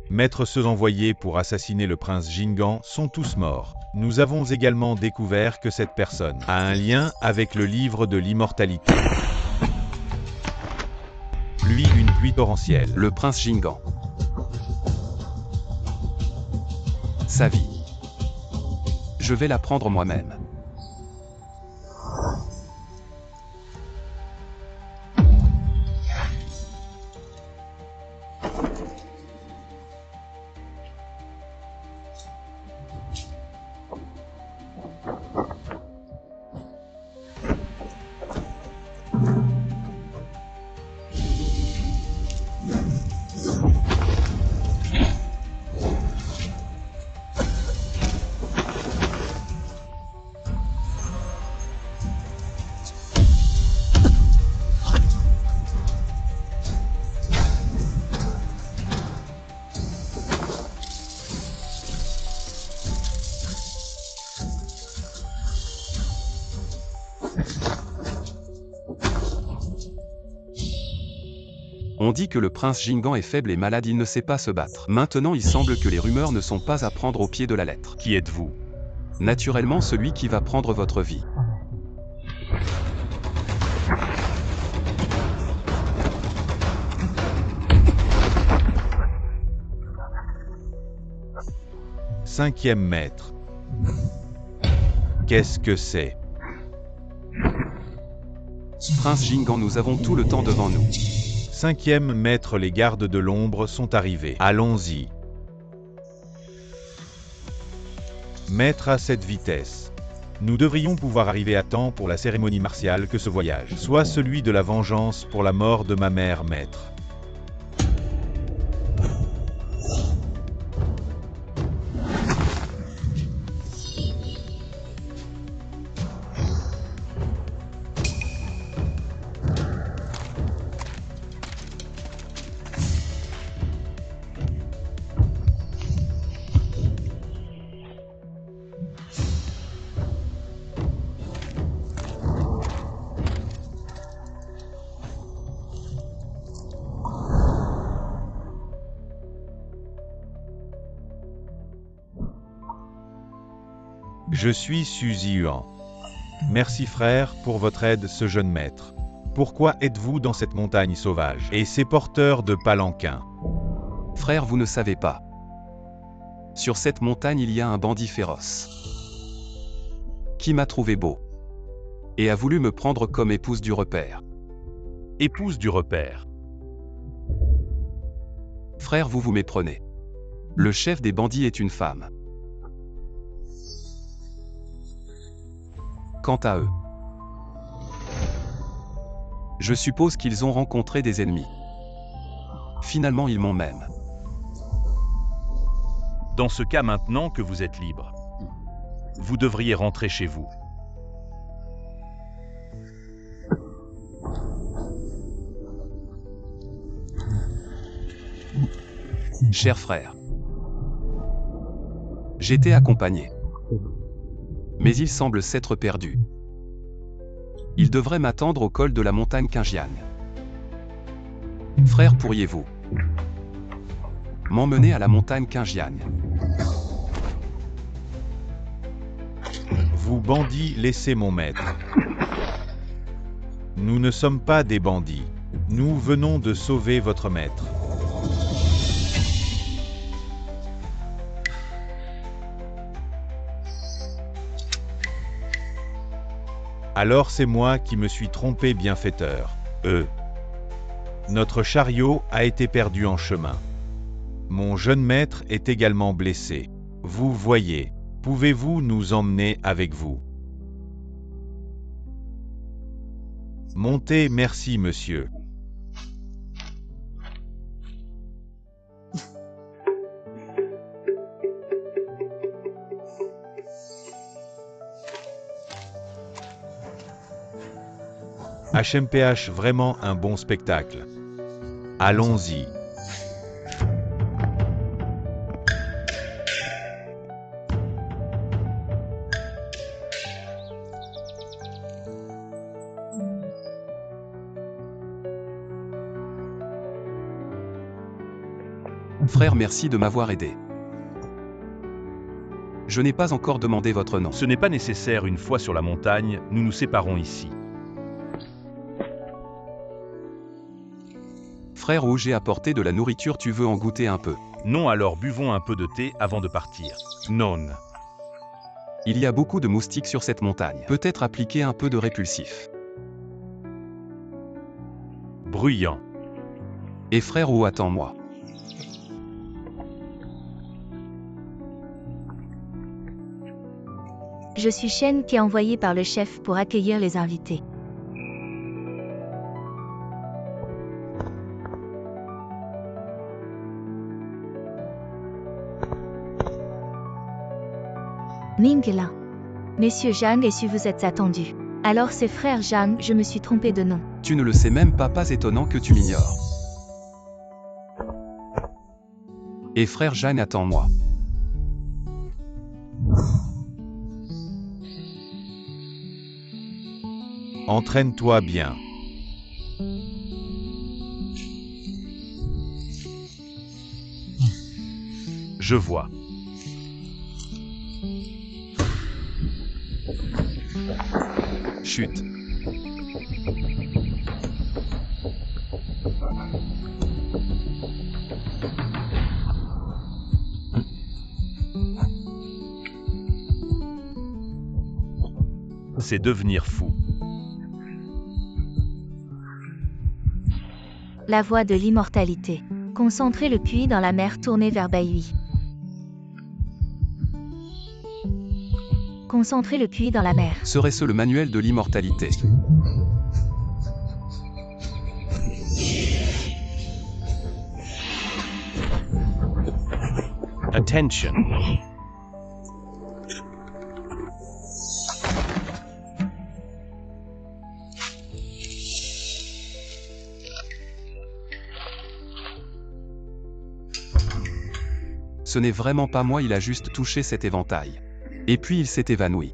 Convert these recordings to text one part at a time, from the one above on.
Maître, ceux envoyés pour assassiner le prince Jingan sont tous morts. Nous avons également découvert que cette personne a un lien avec le livre de l'immortalité. Une pluie torrentielle. Le prince Jingan. Sa vie. Je vais la prendre moi-même. On dit que le prince Jingan est faible et malade, il ne sait pas se battre. Maintenant, il semble que les rumeurs ne sont pas à prendre au pied de la lettre. Qui êtes-vous? Naturellement, celui qui va prendre votre vie. Cinquième maître. Qu'est-ce que c'est? Prince Jingan, nous avons tout le temps devant nous. Cinquième maître, les gardes de l'ombre sont arrivés. Allons-y. Maître, à cette vitesse, nous devrions pouvoir arriver à temps pour la cérémonie martiale, que ce voyage soit celui de la vengeance pour la mort de ma mère, maître. Je suis Suzy Huan. Merci frère pour votre aide, ce jeune maître. Pourquoi êtes-vous dans cette montagne sauvage et ces porteurs de palanquins? Frère, vous ne savez pas. Sur cette montagne, il y a un bandit féroce qui m'a trouvé beau et a voulu me prendre comme épouse du repère. Épouse du repère. Frère, vous vous méprenez. Le chef des bandits est une femme. Quant à eux, je suppose qu'ils ont rencontré des ennemis. Finalement, ils m'ont même. Dans ce cas, maintenant que vous êtes libre, vous devriez rentrer chez vous. Cher frère, j'étais accompagné. Mais il semble s'être perdu. Il devrait m'attendre au col de la montagne Qingjian. Frère, pourriez-vous m'emmener à la montagne Qingjian? Vous bandits, laissez mon maître. Nous ne sommes pas des bandits. Nous venons de sauver votre maître. Alors c'est moi qui me suis trompé, bienfaiteur. Notre chariot a été perdu en chemin. Mon jeune maître est également blessé. Vous voyez, pouvez-vous nous emmener avec vous? Montez, merci monsieur. HMPH, vraiment un bon spectacle. Allons-y. Frère, merci de m'avoir aidé. Je n'ai pas encore demandé votre nom. Ce n'est pas nécessaire, une fois sur la montagne, nous nous séparons ici. Frère Wu, j'ai apporté de la nourriture, tu veux en goûter un peu? Non, alors buvons un peu de thé avant de partir. Non. Il y a beaucoup de moustiques sur cette montagne. Peut-être appliquer un peu de répulsif. Bruyant. Et frère Wu, attends-moi. Je suis Shen qui est envoyé par le chef pour accueillir les invités. Mingla. Monsieur Zhang et su vous êtes attendu. Alors c'est frère Zhang, je me suis trompé de nom. Tu ne le sais même pas étonnant que tu m'ignores. Et frère Zhang, attends-moi. Entraîne-toi bien. Je vois. Chut. C'est devenir fou. La voie de l'immortalité. Concentrez le QI dans la mer tournée vers Baihui. Concentrez le QI dans la mer. Serait-ce le manuel de l'immortalité? Attention. Ce n'est vraiment pas moi, il a juste touché cet éventail. Et puis il s'est évanoui.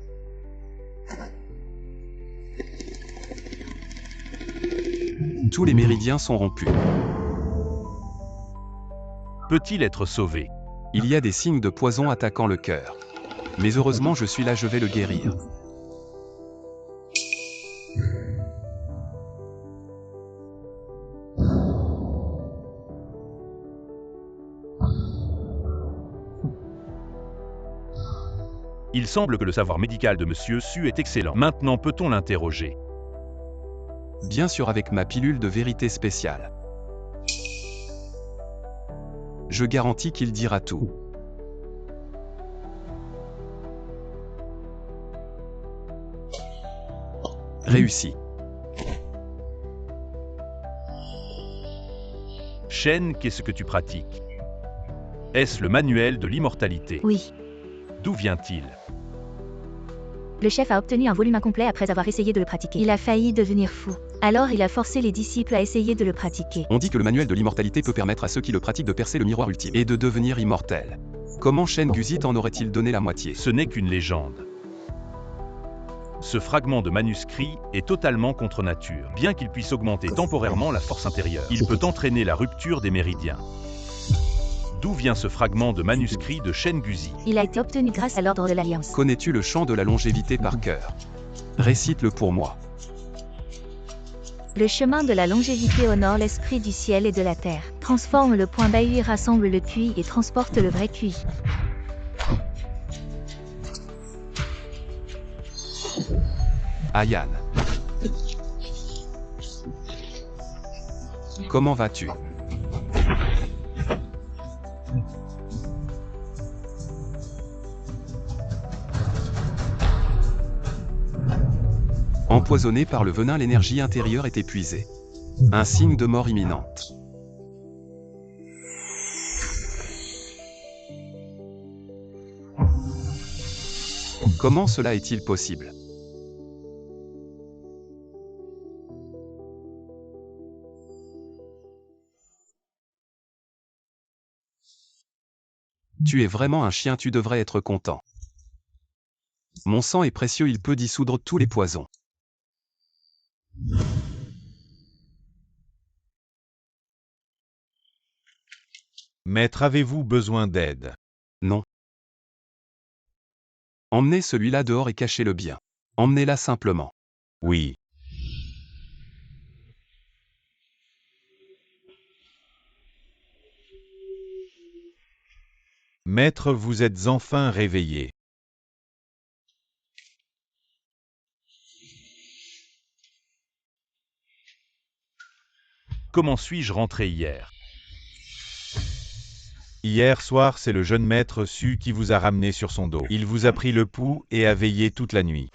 Tous les méridiens sont rompus. Peut-il être sauvé? Il y a des signes de poison attaquant le cœur. Mais heureusement je suis là, je vais le guérir. Il semble que le savoir médical de Monsieur Su est excellent. Maintenant peut-on l'interroger? Bien sûr, avec ma pilule de vérité spéciale. Je garantis qu'il dira tout. Réussi. Shen, qu'est-ce que tu pratiques? Est-ce le manuel de l'immortalité? Oui. D'où vient-il? Le chef a obtenu un volume incomplet après avoir essayé de le pratiquer. Il a failli devenir fou. Alors il a forcé les disciples à essayer de le pratiquer. On dit que le manuel de l'immortalité peut permettre à ceux qui le pratiquent de percer le miroir ultime et de devenir immortels. Comment Shen Guzit en aurait-il donné la moitié? Ce n'est qu'une légende. Ce fragment de manuscrit est totalement contre nature. Bien qu'il puisse augmenter temporairement la force intérieure, il peut entraîner la rupture des méridiens. D'où vient ce fragment de manuscrit de Shen Guzi? Il a été obtenu grâce à l'ordre de l'Alliance. Connais-tu le chant de la longévité par cœur? Récite-le pour moi. Le chemin de la longévité honore l'esprit du ciel et de la terre. Transforme le point Baihui, rassemble le QI et transporte le vrai QI. Ayan. Comment vas-tu? Empoisonné par le venin, l'énergie intérieure est épuisée. Un signe de mort imminente. Comment cela est-il possible? Tu es vraiment un chien, tu devrais être content. Mon sang est précieux, il peut dissoudre tous les poisons. Maître, avez-vous besoin d'aide? Non. Emmenez celui-là dehors et cachez-le bien. Emmenez-la simplement. Oui. Maître, vous êtes enfin réveillé. Comment suis-je rentré hier? Hier soir, c'est le jeune maître Su qui vous a ramené sur son dos. Il vous a pris le pouls et a veillé toute la nuit.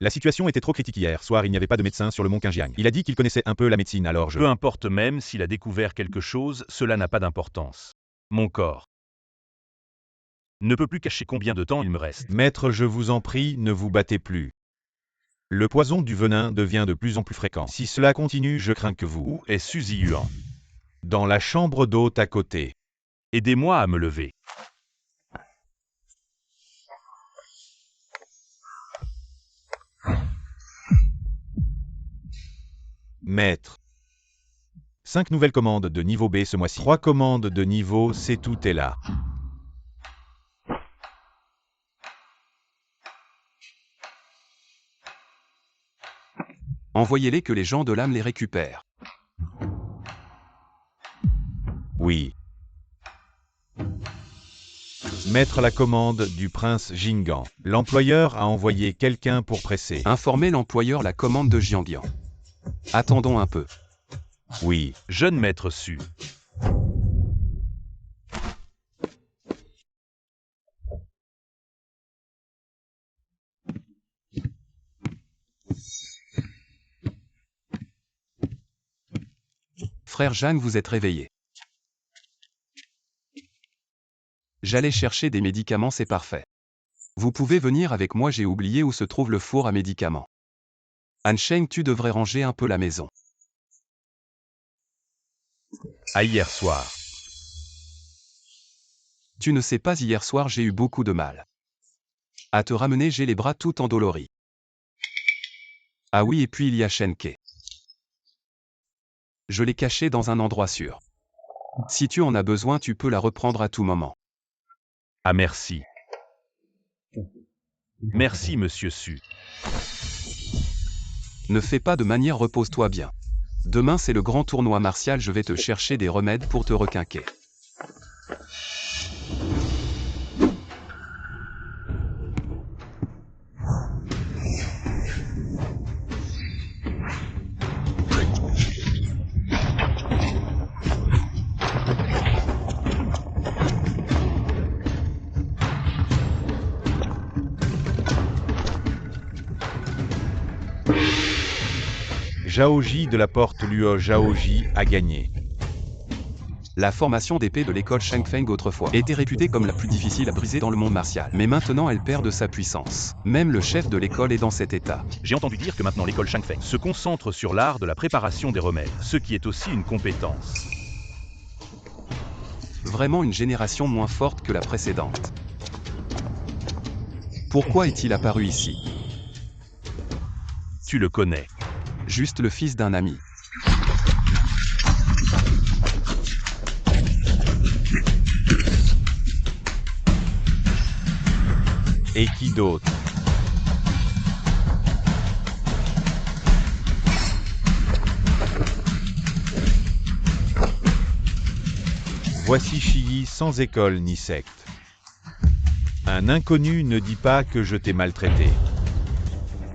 La situation était trop critique hier soir, il n'y avait pas de médecin sur le mont Qingjiang. Il a dit qu'il connaissait un peu la médecine, alors Peu importe même s'il a découvert quelque chose, cela n'a pas d'importance. Mon corps ne peut plus cacher combien de temps il me reste. Maître, je vous en prie, ne vous battez plus. Le poison du venin devient de plus en plus fréquent. Si cela continue, je crains que vous... Où est Suzy Yuan? Dans la chambre d'hôte à côté. Aidez-moi à me lever. Maître. 5 nouvelles commandes de niveau B ce mois-ci. 3 commandes de niveau C, tout est là. Envoyez-les que les gens de l'âme les récupèrent. Oui. Maître, la commande du prince Jingan. L'employeur a envoyé quelqu'un pour presser. Informez l'employeur la commande de Jiangyan. Attendons un peu. Oui. Jeune maître Su. Frère Jeanne, vous êtes réveillé. J'allais chercher des médicaments, c'est parfait. Vous pouvez venir avec moi, j'ai oublié où se trouve le four à médicaments. Ansheng, tu devrais ranger un peu la maison. À hier soir. Tu ne sais pas, hier soir j'ai eu beaucoup de mal. À te ramener, j'ai les bras tout endoloris. Ah oui, et puis il y a Shenke. Je l'ai cachée dans un endroit sûr. Si tu en as besoin, tu peux la reprendre à tout moment. Ah merci. Merci monsieur Su. Ne fais pas de manière, repose-toi bien. Demain c'est le grand tournoi martial, je vais te chercher des remèdes pour te requinquer. Zhaoji de la porte Luo Zhaoji a gagné. La formation d'épée de l'école Shangfeng autrefois était réputée comme la plus difficile à briser dans le monde martial. Mais maintenant elle perd de sa puissance. Même le chef de l'école est dans cet état. J'ai entendu dire que maintenant l'école Shangfeng se concentre sur l'art de la préparation des remèdes, ce qui est aussi une compétence. Vraiment une génération moins forte que la précédente. Pourquoi est-il apparu ici? Tu le connais. Juste le fils d'un ami. Et qui d'autre? Voici Shiyi sans école ni secte. Un inconnu ne dit pas que je t'ai maltraité.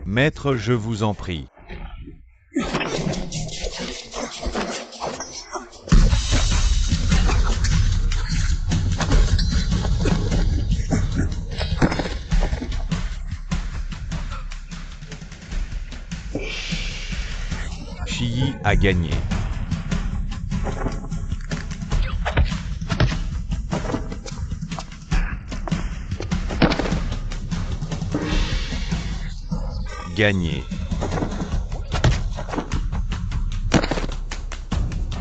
Maître, je vous en prie. Shiyi a gagné. Gagné.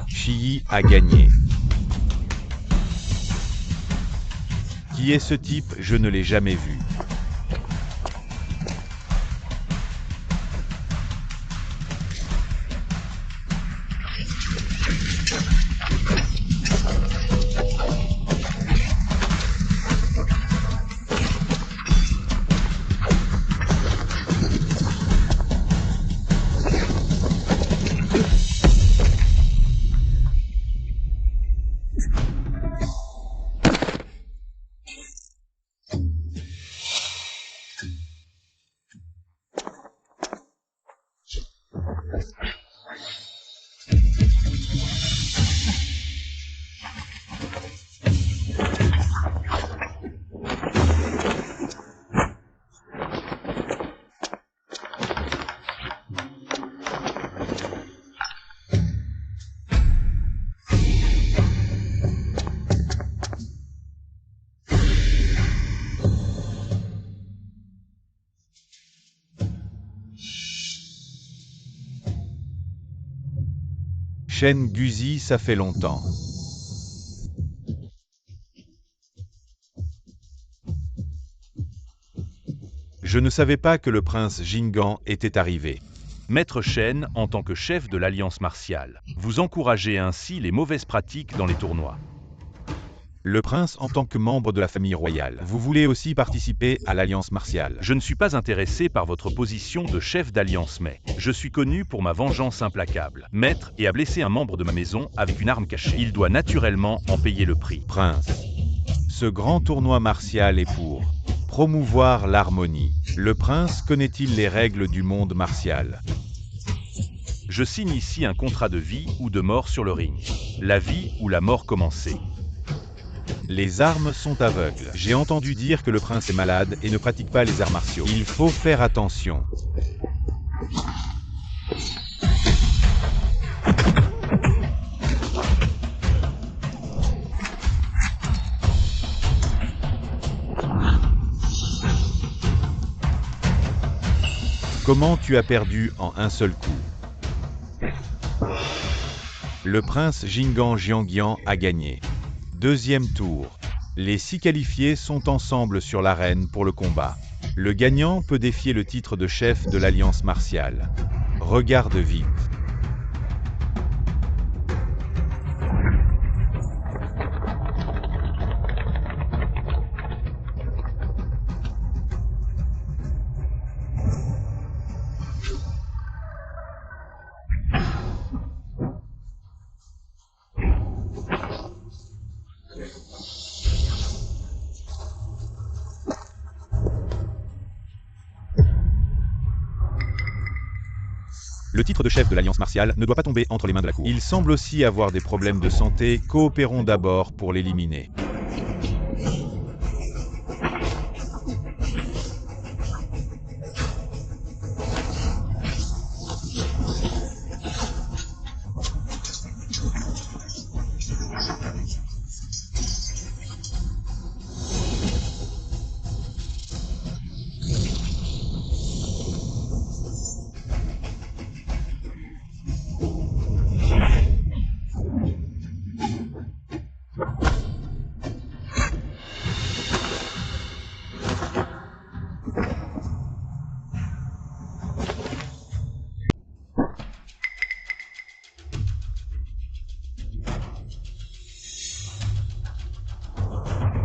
Shiyi a gagné. Qui est ce type? Je ne l'ai jamais vu. Shen Guzi, ça fait longtemps. Je ne savais pas que le prince Jingan était arrivé. Maître Shen, en tant que chef de l'Alliance martiale, vous encouragez ainsi les mauvaises pratiques dans les tournois. Le prince en tant que membre de la famille royale, vous voulez aussi participer à l'Alliance martiale. Je ne suis pas intéressé par votre position de chef d'Alliance, mais je suis connu pour ma vengeance implacable. Maître et a blessé un membre de ma maison avec une arme cachée. Il doit naturellement en payer le prix. Prince, ce grand tournoi martial est pour promouvoir l'harmonie. Le prince connaît-il les règles du monde martial? Je signe ici un contrat de vie ou de mort sur le ring. La vie ou la mort commencée. Les armes sont aveugles. J'ai entendu dire que le prince est malade et ne pratique pas les arts martiaux. Il faut faire attention. Comment tu as perdu en un seul coup? Le prince Jingan Jiangyan a gagné. Deuxième tour. Les 6 qualifiés sont ensemble sur l'arène pour le combat. Le gagnant peut défier le titre de chef de l'Alliance martiale. Regarde VIP. Le titre de chef de l'Alliance martiale ne doit pas tomber entre les mains de la cour. Il semble aussi avoir des problèmes de santé. Coopérons d'abord pour l'éliminer.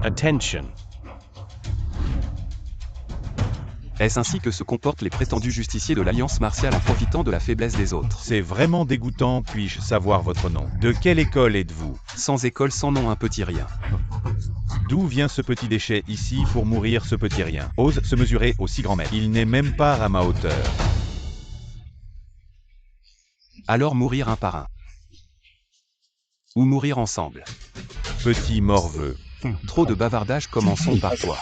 Attention. Est-ce ainsi que se comportent les prétendus justiciers de l'Alliance martiale en profitant de la faiblesse des autres? C'est vraiment dégoûtant. Puis-je savoir votre nom? De quelle école êtes-vous? Sans école, sans nom, un petit rien. D'où vient ce petit déchet ici pour mourir? Ce petit rien ose se mesurer au si grand maître. Il n'est même pas à ma hauteur. Alors mourir un par un. Ou mourir ensemble. Petit morveux. Trop de bavardage, commençons par toi.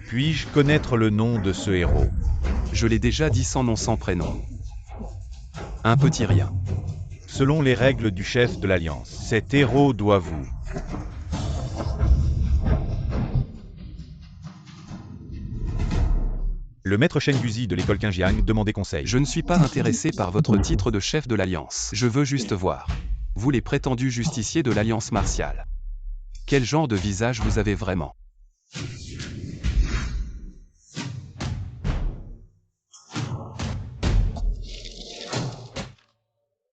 Puis-je connaître le nom de ce héros? Je l'ai déjà dit, sans nom sans prénom. Un petit rien. Selon les règles du chef de l'Alliance, cet héros doit vous. Le maître Shen Guzi de l'école Qingjiang demandait conseil. Je ne suis pas intéressé par votre titre de chef de l'Alliance. Je veux juste voir. Vous les prétendus justiciers de l'Alliance martiale. Quel genre de visage vous avez vraiment?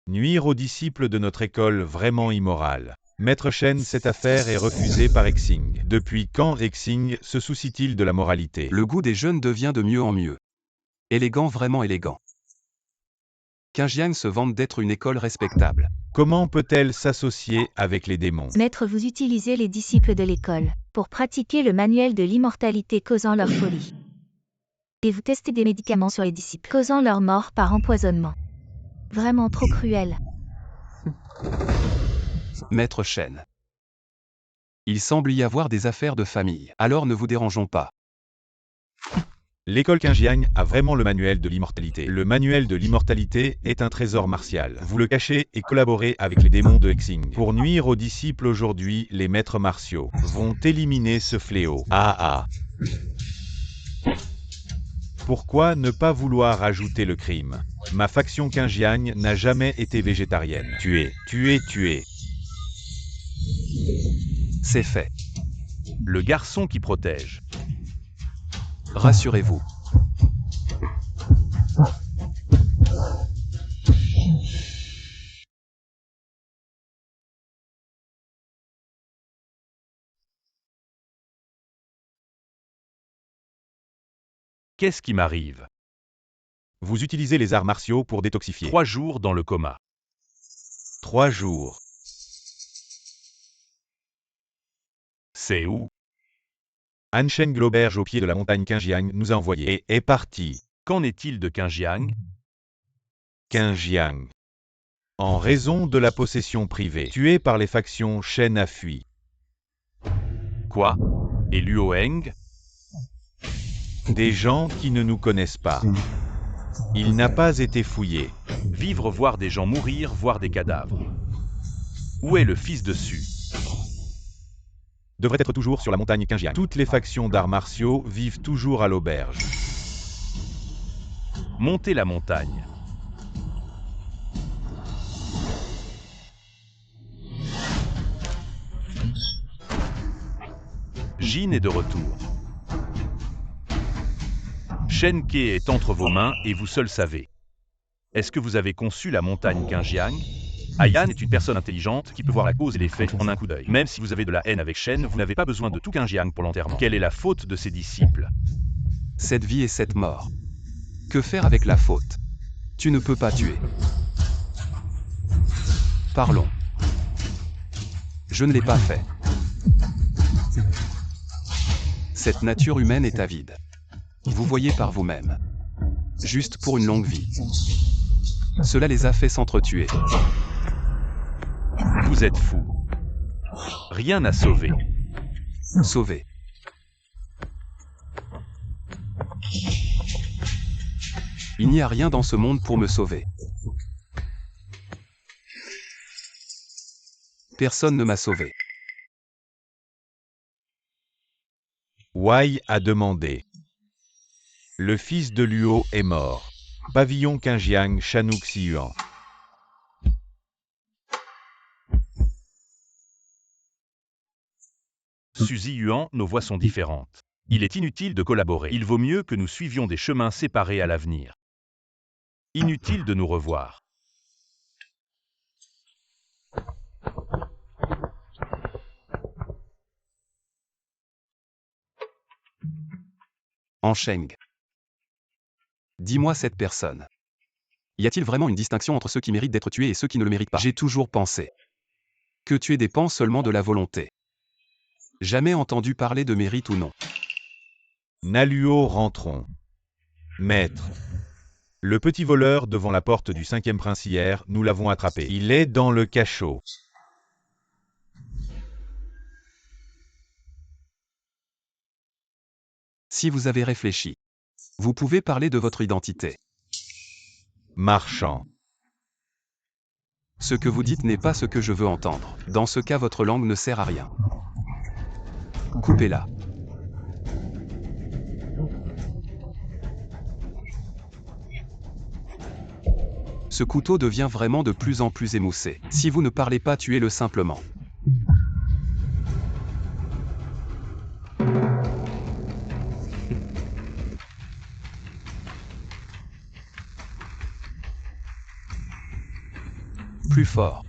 Nuire aux disciples de notre école vraiment immorale. Maître Shen, cette affaire est refusée par Xing. Depuis quand Xing se soucie-t-il de la moralité? Le goût des jeunes devient de mieux en mieux. Élégant, vraiment élégant. Qingjiang se vante d'être une école respectable. Comment peut-elle s'associer avec les démons? Maître, vous utilisez les disciples de l'école pour pratiquer le manuel de l'immortalité causant leur folie. Et vous testez des médicaments sur les disciples, causant leur mort par empoisonnement. Vraiment trop cruel. Maître Shen. Il semble y avoir des affaires de famille. Alors ne vous dérangeons pas. L'école Qingjiang a vraiment le manuel de l'immortalité. Le manuel de l'immortalité est un trésor martial. Vous le cachez et collaborez avec les démons de Hexing. Pour nuire aux disciples aujourd'hui, les maîtres martiaux vont éliminer ce fléau. Pourquoi ne pas vouloir ajouter le crime? Ma faction Qingjiang n'a jamais été végétarienne. Tuer. C'est fait. Le garçon qui protège. Rassurez-vous. Qu'est-ce qui m'arrive? Vous utilisez les arts martiaux pour détoxifier. 3 jours dans le coma. 3 jours. C'est où? Anshen Globerge au pied de la montagne Qingjiang nous a envoyé et est parti. Qu'en est-il de Qingjiang? Qingjiang. En raison de la possession privée, tué par les factions, Shen a fui. Quoi? Et Luoheng? Des gens qui ne nous connaissent pas. Il n'a pas été fouillé. Vivre, voir des gens mourir, voir des cadavres. Où est le fils de Su? Devrait être toujours sur la montagne Qingjiang. Toutes les factions d'arts martiaux vivent toujours à l'auberge. Montez la montagne. Jin est de retour. Shen Ke est entre vos mains et vous seul savez. Est-ce que vous avez conçu la montagne Qingjiang? Ayan est une personne intelligente qui peut voir la cause et l'effet en un coup d'œil. Même si vous avez de la haine avec Shen, vous n'avez pas besoin de tout Qingjiang pour l'enterrement. Quelle est la faute de ses disciples? Cette vie et cette mort. Que faire avec la faute? Tu ne peux pas tuer. Parlons. Je ne l'ai pas fait. Cette nature humaine est avide. Vous voyez par vous-même. Juste pour une longue vie. Cela les a fait s'entretuer. Vous êtes fou. Rien à sauver. Sauver. Il n'y a rien dans ce monde pour me sauver. Personne ne m'a sauvé. Wai a demandé. Le fils de Luo est mort. Pavillon Qingjiang, Chanouk Siyuan. Suzy Yuan, nos voix sont différentes. Il est inutile de collaborer. Il vaut mieux que nous suivions des chemins séparés à l'avenir. Inutile de nous revoir. Ansheng. Dis-moi cette personne. Y a-t-il vraiment une distinction entre ceux qui méritent d'être tués et ceux qui ne le méritent pas? J'ai toujours pensé que tuer dépend seulement de la volonté. Jamais entendu parler de mérite ou non. Naluo rentrons. Maître. Le petit voleur devant la porte du 5e prince hier, nous l'avons attrapé. Il est dans le cachot. Si vous avez réfléchi, vous pouvez parler de votre identité. Marchand. Ce que vous dites n'est pas ce que je veux entendre. Dans ce cas, votre langue ne sert à rien. Coupez-la. Ce couteau devient vraiment de plus en plus émoussé. Si vous ne parlez pas, tuez-le simplement. Plus fort.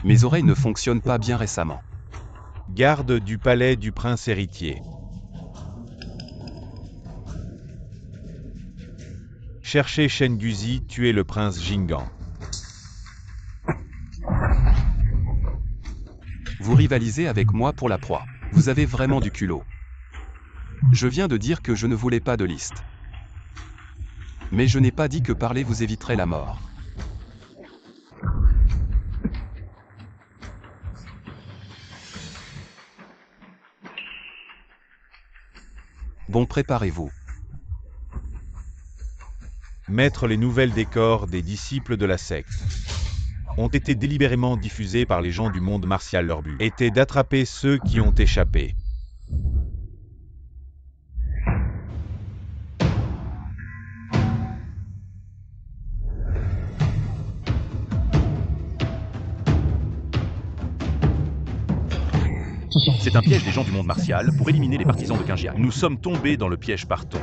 Mes oreilles ne fonctionnent pas bien récemment. Garde du palais du prince héritier. Cherchez Shen Guzi, tuez le prince Jingan. Vous rivalisez avec moi pour la proie. Vous avez vraiment du culot. Je viens de dire que je ne voulais pas de liste. Mais je n'ai pas dit que parler vous éviterait la mort. Bon, préparez-vous. Maître, les nouvelles des corps des disciples de la secte ont été délibérément diffusées par les gens du monde martial. Leur but était d'attraper ceux qui ont échappé. C'est un piège des gens du monde martial pour éliminer les partisans de Qingjiang. Nous sommes tombés dans le piège, partons.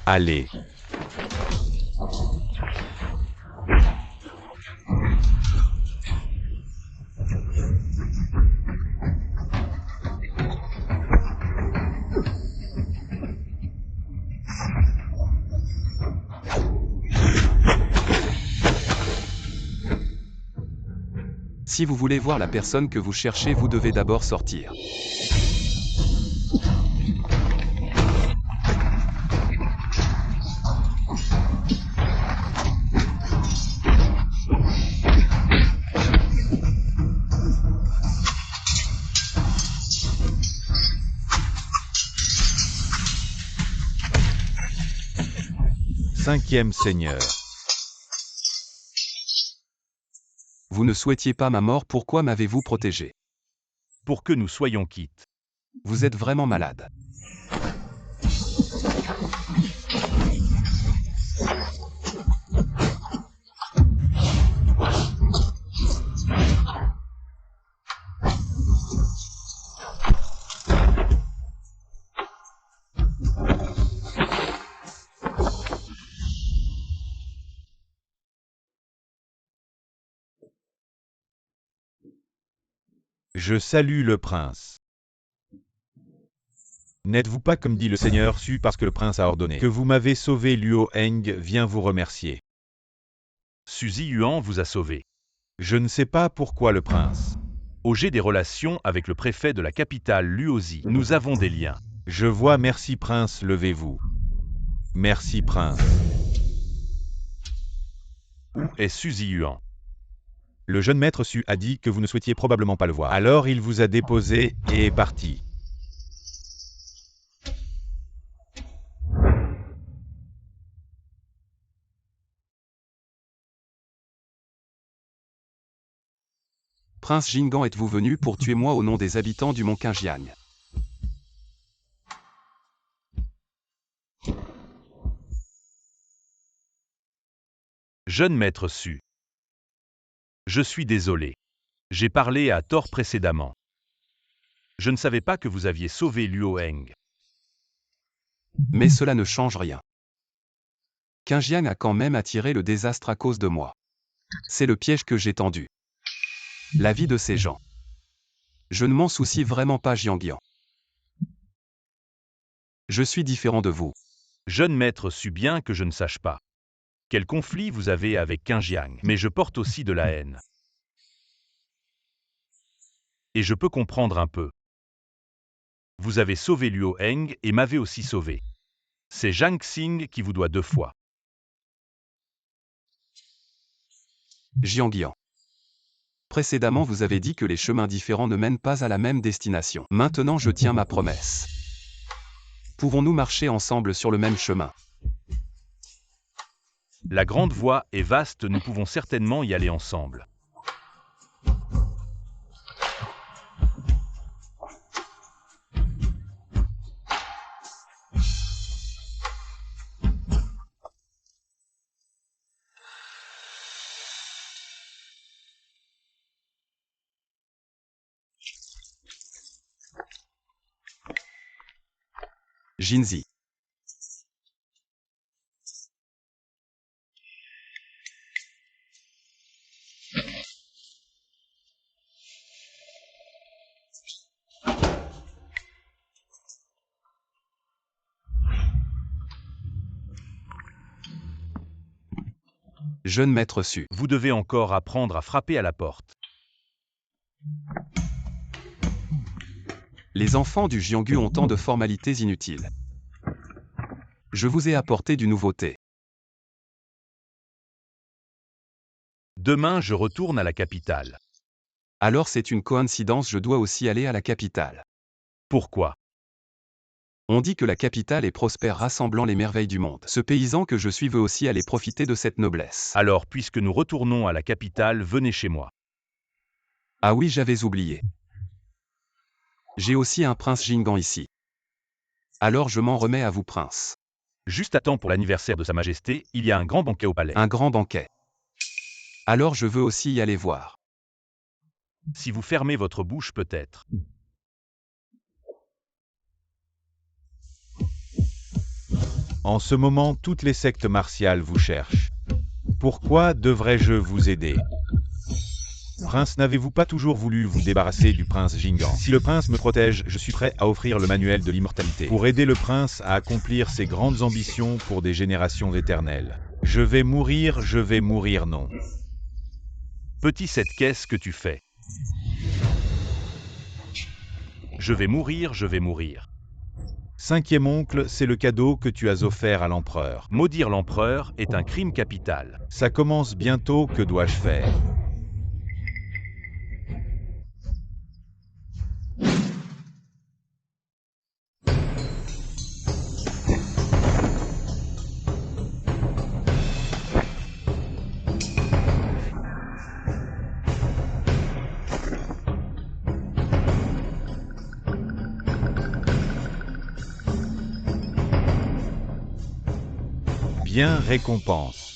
Allez. Si vous voulez voir la personne que vous cherchez, vous devez d'abord sortir. Cinquième Seigneur. Vous ne souhaitiez pas ma mort, pourquoi m'avez-vous protégé? Pour que nous soyons quittes. Vous êtes vraiment malade. Je salue le prince. N'êtes-vous pas comme dit le Seigneur Su parce que le prince a ordonné que vous m'avez sauvé? Luo Heng vient vous remercier. Suzy Yuan vous a sauvé. Je ne sais pas pourquoi le prince. J'ai des relations avec le préfet de la capitale Luozi. Nous avons des liens. Je vois, merci prince, levez-vous. Merci prince. Où est Suzy Yuan? Le jeune maître Su a dit que vous ne souhaitiez probablement pas le voir. Alors il vous a déposé et est parti. Prince Jinggan, êtes-vous venu pour tuer moi au nom des habitants du mont Qingjiang? Jeune maître Su. Je suis désolé. J'ai parlé à tort précédemment. Je ne savais pas que vous aviez sauvé Luo Heng. Mais cela ne change rien. Qingjiang a quand même attiré le désastre à cause de moi. C'est le piège que j'ai tendu. La vie de ces gens. Je ne m'en soucie vraiment pas, Jiangyan. Je suis différent de vous. Jeune maître Su, bien que je ne sache pas quel conflit vous avez avec Qingjiang, mais je porte aussi de la haine. Et je peux comprendre un peu. Vous avez sauvé Luo Heng et m'avez aussi sauvé. C'est Zhang Xing qui vous doit 2 fois. Jiangyan. Précédemment, vous avez dit que les chemins différents ne mènent pas à la même destination. Maintenant, je tiens ma promesse. Pouvons-nous marcher ensemble sur le même chemin? La grande voie est vaste, nous pouvons certainement y aller ensemble. Jinzi. Jeune maître Su. Vous devez encore apprendre à frapper à la porte. Les enfants du Jiangyu ont tant de formalités inutiles. Je vous ai apporté du nouveauté. Demain, je retourne à la capitale. Alors c'est une coïncidence, je dois aussi aller à la capitale. Pourquoi? On dit que la capitale est prospère, rassemblant les merveilles du monde. Ce paysan que je suis veut aussi aller profiter de cette noblesse. Alors, puisque nous retournons à la capitale, venez chez moi. Ah oui, j'avais oublié. J'ai aussi un prince Jingan ici. Alors je m'en remets à vous, prince. Juste à temps pour l'anniversaire de Sa Majesté, il y a un grand banquet au palais. Un grand banquet. Alors je veux aussi y aller voir. Si vous fermez votre bouche peut-être. En ce moment, toutes les sectes martiales vous cherchent. Pourquoi devrais-je vous aider? Prince, n'avez-vous pas toujours voulu vous débarrasser du prince Jingan? Si le prince me protège, je suis prêt à offrir le manuel de l'immortalité pour aider le prince à accomplir ses grandes ambitions pour des générations éternelles. Je vais mourir, non. Petit Seth, qu'est-ce que tu fais? Je vais mourir, je vais mourir. Cinquième oncle, c'est le cadeau que tu as offert à l'empereur. Maudire l'empereur est un crime capital. Ça commence bientôt, que dois-je faire? Bien, récompense.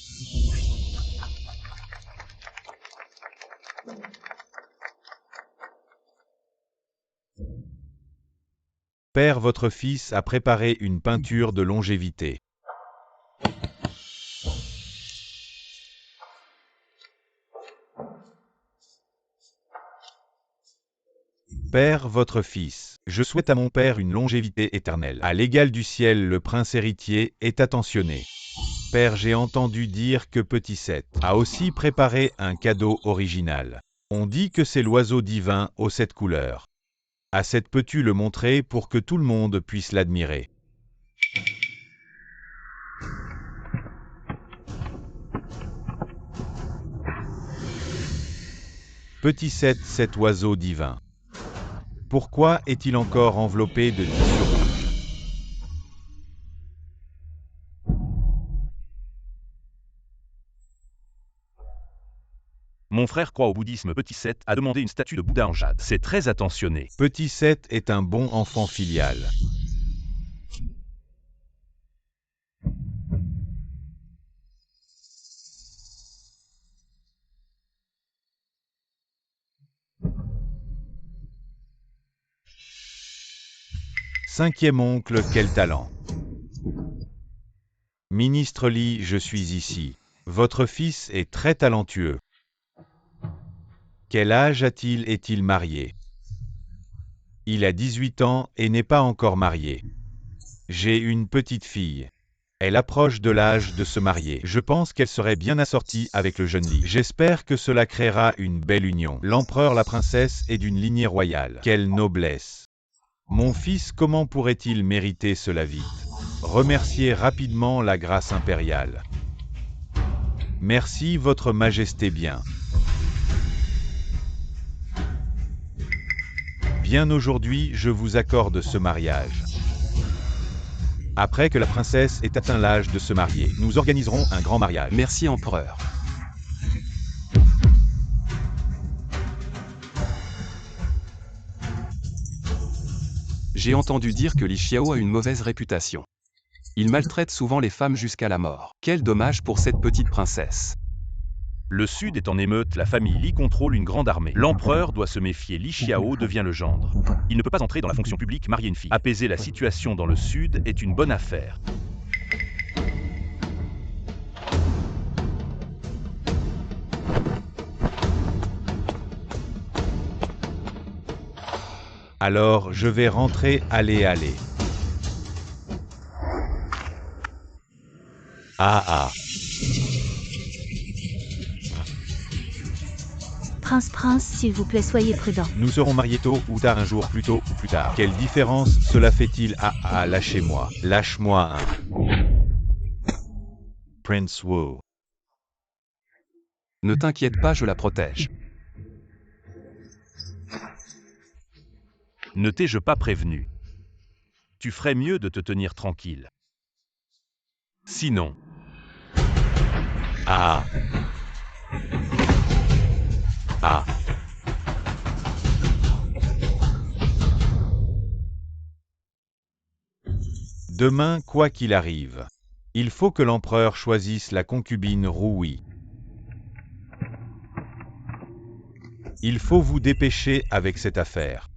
Père, votre fils a préparé une peinture de longévité. Père, votre fils, je souhaite à mon père une longévité éternelle. À l'égal du ciel, le prince héritier est attentionné. Père, j'ai entendu dire que Petit Seth a aussi préparé un cadeau original. On dit que c'est l'oiseau divin aux 7 couleurs. À Seth, peux-tu le montrer pour que tout le monde puisse l'admirer? Petit Seth, cet oiseau divin. Pourquoi est-il encore enveloppé de tissu rouge? Mon frère croit au bouddhisme. Petit Seth a demandé une statue de Bouddha en jade. C'est très attentionné. Petit Seth est un bon enfant filial. Cinquième oncle, quel talent! Ministre Li, je suis ici. Votre fils est très talentueux. Quel âge a-t-il? Est-il marié? Il a 18 ans et n'est pas encore marié. J'ai une petite fille. Elle approche de l'âge de se marier. Je pense qu'elle serait bien assortie avec le jeune Li. J'espère que cela créera une belle union. L'empereur, la princesse est d'une lignée royale. Quelle noblesse! Mon fils, comment pourrait-il mériter cela vite? Remerciez rapidement la grâce impériale. Merci, votre majesté. Bien. Bien, aujourd'hui, je vous accorde ce mariage. Après que la princesse ait atteint l'âge de se marier, nous organiserons un grand mariage. Merci, empereur. J'ai entendu dire que Li Xiao a une mauvaise réputation. Il maltraite souvent les femmes jusqu'à la mort. Quel dommage pour cette petite princesse. Le sud est en émeute, la famille Li contrôle une grande armée. L'empereur doit se méfier, Li Xiao devient le gendre. Il ne peut pas entrer dans la fonction publique, marier une fille. Apaiser la situation dans le sud est une bonne affaire. Alors, je vais rentrer, allez. Ah. Prince, s'il vous plaît, soyez prudent. Nous serons mariés tôt ou tard, un jour plus tôt ou plus tard. Quelle différence cela fait-il? Lâchez-moi. Lâche-moi un. Prince Wu. Ne t'inquiète pas, je la protège. Ne t'ai-je pas prévenu? Tu ferais mieux de te tenir tranquille. Sinon... Ah. Ah. Demain, quoi qu'il arrive, il faut que l'empereur choisisse la concubine Rouyi. Il faut vous dépêcher avec cette affaire.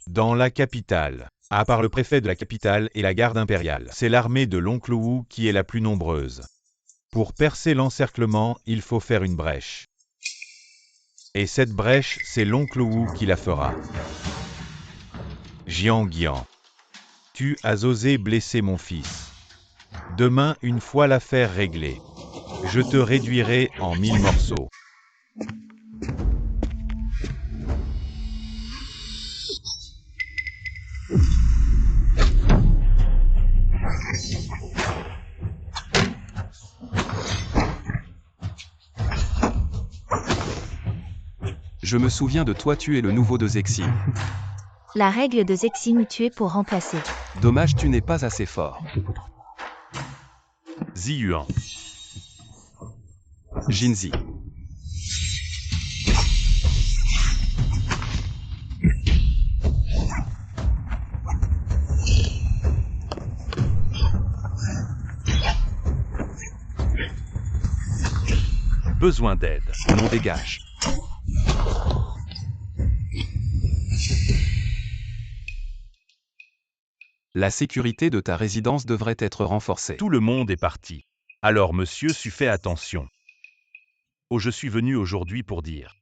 Dans la capitale, à part le préfet de la capitale et la garde impériale, c'est l'armée de l'oncle Wu qui est la plus nombreuse. Pour percer l'encerclement, il faut faire une brèche. Et cette brèche, c'est l'oncle Wu qui la fera. Jiang Yan, tu as osé blesser mon fils. Demain, une fois l'affaire réglée, je te réduirai en 1000 morceaux. Je me souviens de toi, tu es le nouveau de Zexing. La règle de Zexing, tuer pour remplacer. Dommage, tu n'es pas assez fort. Ziyuan. Jinzi. Besoin d'aide. Non, dégage. La sécurité de ta résidence devrait être renforcée. Tout le monde est parti. Alors monsieur fait attention. Oh, je suis venu aujourd'hui pour dire.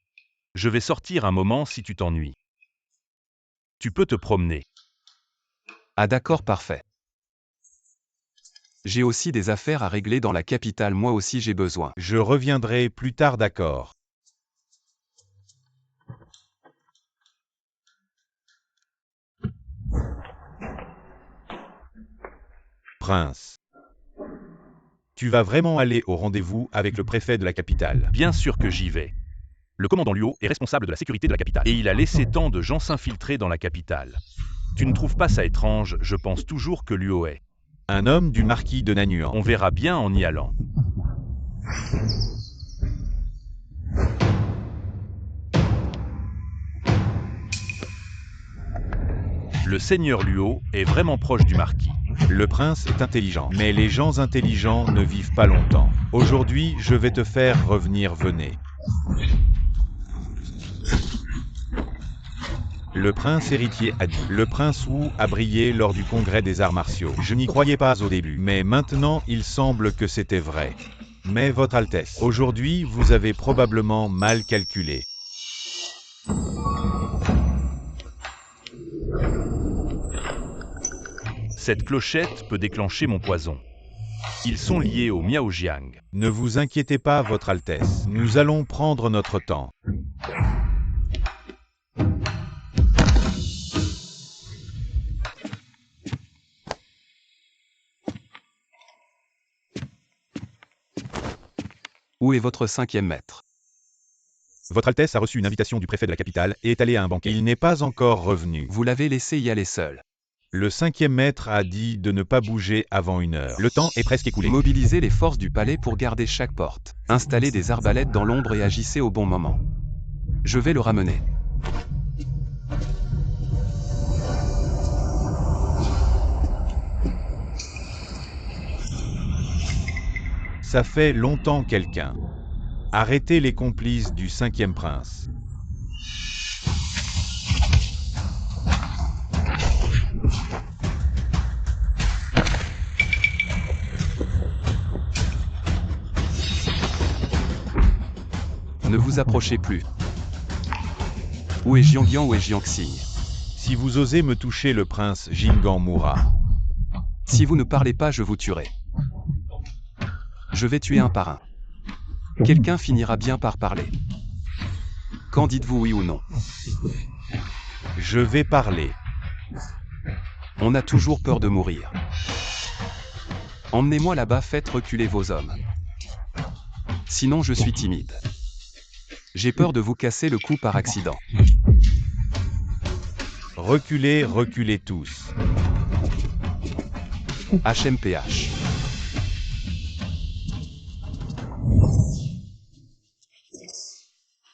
Je vais sortir un moment si tu t'ennuies. Tu peux te promener. Ah d'accord, parfait. J'ai aussi des affaires à régler dans la capitale, moi aussi j'ai besoin. Je reviendrai plus tard, d'accord. Prince. Tu vas vraiment aller au rendez-vous avec le préfet de la capitale? Bien sûr que j'y vais. Le commandant Luo est responsable de la sécurité de la capitale. Et il a laissé tant de gens s'infiltrer dans la capitale. Tu ne trouves pas ça étrange? Je pense toujours que Luo est un homme du marquis de Nanyuan. On verra bien en y allant. Le seigneur Luo est vraiment proche du marquis. Le prince est intelligent, mais les gens intelligents ne vivent pas longtemps. Aujourd'hui, je vais te faire revenir, venez. Le prince héritier a dit. Le prince Wu a brillé lors du congrès des arts martiaux. Je n'y croyais pas au début, mais maintenant il semble que c'était vrai. Mais votre Altesse, aujourd'hui vous avez probablement mal calculé. Cette clochette peut déclencher mon poison. Ils sont liés au Miaojiang. Ne vous inquiétez pas, votre Altesse. Nous allons prendre notre temps. Où est votre 5e maître? Votre Altesse a reçu une invitation du préfet de la capitale et est allé à un banquet. Il n'est pas encore revenu. Vous l'avez laissé y aller seul. Le 5e maître a dit de ne pas bouger avant 1 heure. Le temps est presque écoulé. Mobilisez les forces du palais pour garder chaque porte. Installez des arbalètes dans l'ombre et agissez au bon moment. Je vais le ramener. Ça fait longtemps quelqu'un. Arrêtez les complices du 5e prince. Ne vous approchez plus. Où est Jiangyan, où est Jiangxing? Si vous osez me toucher, le prince Jingan mourra. Si vous ne parlez pas, je vous tuerai. Je vais tuer un par un. Quelqu'un finira bien par parler. Qu'en dites-vous, oui ou non? Je vais parler. On a toujours peur de mourir. Emmenez-moi là-bas, faites reculer vos hommes. Sinon je suis timide. J'ai peur de vous casser le cou par accident. Reculez, reculez tous. HMPH.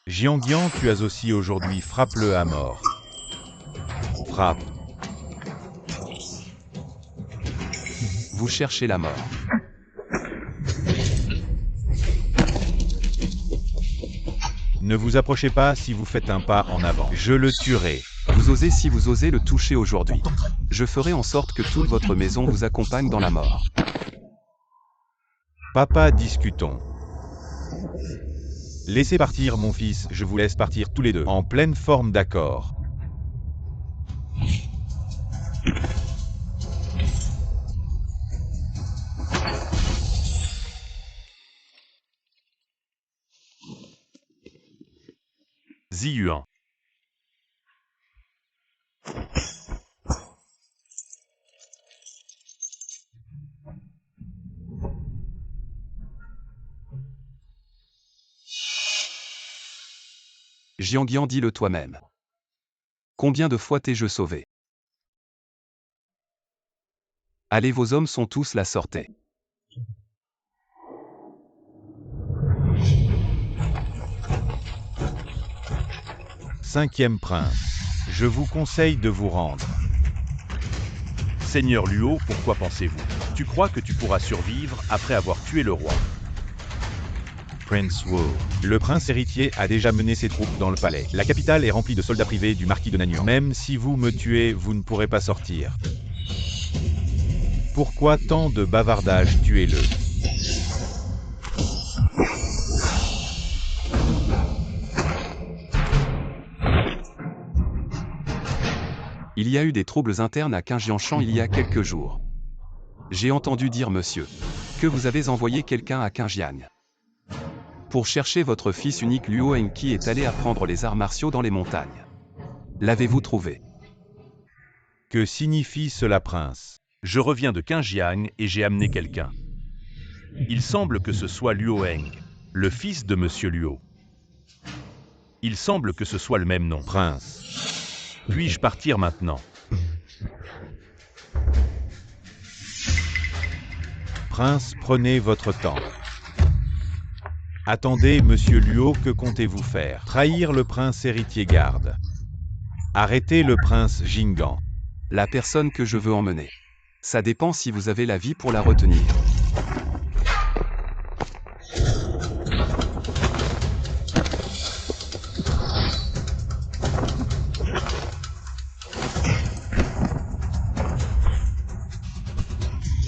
Jiangyan, tu as aussi aujourd'hui, frappe-le à mort. Frappe. Vous cherchez la mort. Ne vous approchez pas si vous faites un pas en avant. Je le tuerai. Vous osez si vous osez le toucher aujourd'hui. Je ferai en sorte que toute votre maison vous accompagne dans la mort. Papa, discutons. Laissez partir mon fils, je vous laisse partir tous les deux. En pleine forme d'accord. Ziyuan. Jiangyan, dis-le toi-même. Combien de fois t'ai-je sauvé? Allez, vos hommes sont tous là, sortez. Cinquième prince. Je vous conseille de vous rendre. Seigneur Luo, pourquoi pensez-vous? Tu crois que tu pourras survivre après avoir tué le roi? Prince Wu. Le prince héritier a déjà mené ses troupes dans le palais. La capitale est remplie de soldats privés du marquis de Nanyuan. Même si vous me tuez, vous ne pourrez pas sortir. Pourquoi tant de bavardage? Tuez-le. Il y a eu des troubles internes à Qingjianshan il y a quelques jours. J'ai entendu dire, monsieur, que vous avez envoyé quelqu'un à Qingjiang pour chercher votre fils unique Luo Heng qui est allé apprendre les arts martiaux dans les montagnes. L'avez-vous trouvé? Que signifie cela, prince? Je reviens de Qingjiang et j'ai amené quelqu'un. Il semble que ce soit Luo Heng, le fils de Monsieur Luo. Il semble que ce soit le même nom. Prince. Puis-je partir maintenant? Prince, prenez votre temps. Attendez, monsieur Luo, que comptez-vous faire? Trahir le prince héritier garde. Arrêtez le prince Jinggan. La personne que je veux emmener. Ça dépend si vous avez la vie pour la retenir.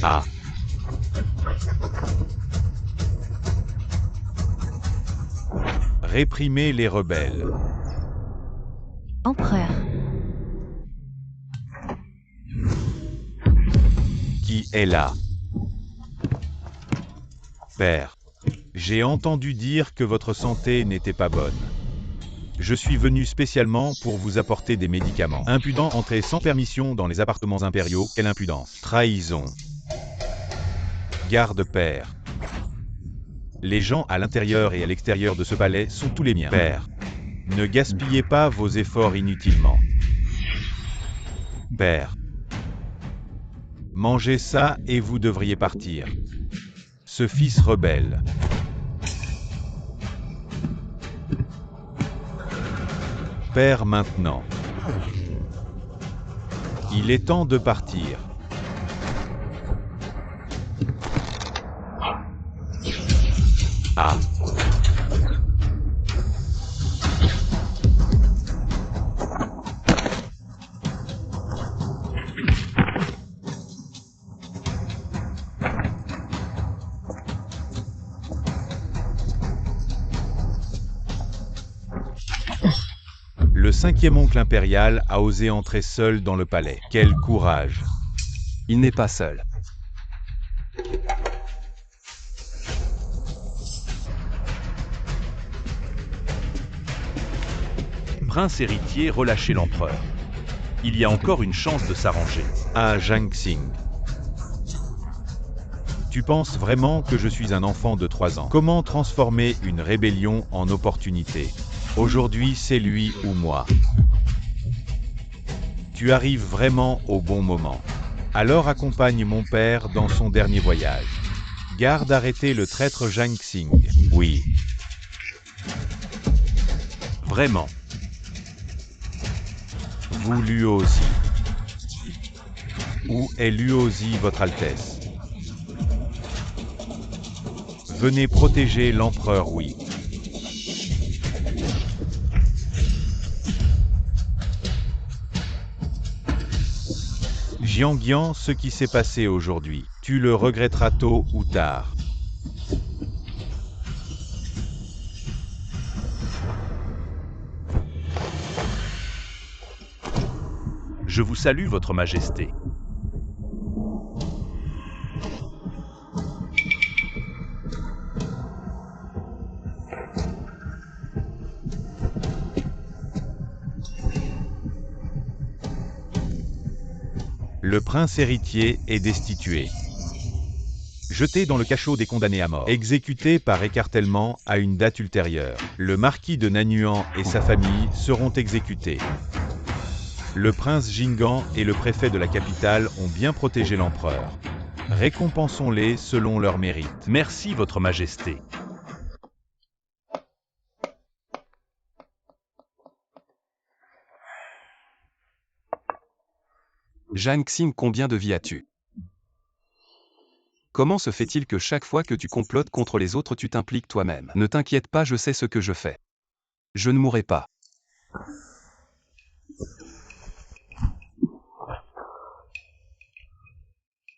Ah. Réprimez les rebelles. Empereur. Qui est là? Père, j'ai entendu dire que votre santé n'était pas bonne. Je suis venu spécialement pour vous apporter des médicaments. Impudent, entrer sans permission dans les appartements impériaux, quelle impudence. Trahison. Garde père. Les gens à l'intérieur et à l'extérieur de ce palais sont tous les miens. Père, ne gaspillez pas vos efforts inutilement. Père, mangez ça et vous devriez partir. Ce fils rebelle. Père maintenant. Il est temps de partir. Ah. Le cinquième oncle impérial a osé entrer seul dans le palais. Quel courage! Il n'est pas seul. Prince héritier, relâchez l'empereur. Il y a encore une chance de s'arranger. Ah, Jiang Xing. Tu penses vraiment que je suis un enfant de 3 ans? Comment transformer une rébellion en opportunité? Aujourd'hui, c'est lui ou moi. Tu arrives vraiment au bon moment. Alors accompagne mon père dans son dernier voyage. Garde arrêter le traître Jiang Xing. Oui. Vraiment. Vous Luozi. Où est Luozi, votre Altesse? Venez protéger l'empereur Wei. Jiangyan, ce qui s'est passé aujourd'hui, tu le regretteras tôt ou tard. Je vous salue, Votre Majesté. Le prince héritier est destitué. Jeté dans le cachot des condamnés à mort. Exécuté par écartèlement à une date ultérieure. Le marquis de Nanyuan et sa famille seront exécutés. Le prince Jinggan et le préfet de la capitale ont bien protégé l'empereur. Récompensons-les selon leur mérite. Merci, Votre Majesté. Jiang Xing, combien de vies as-tu? Comment se fait-il que chaque fois que tu complotes contre les autres tu t'impliques toi-même? Ne t'inquiète pas, je sais ce que je fais. Je ne mourrai pas.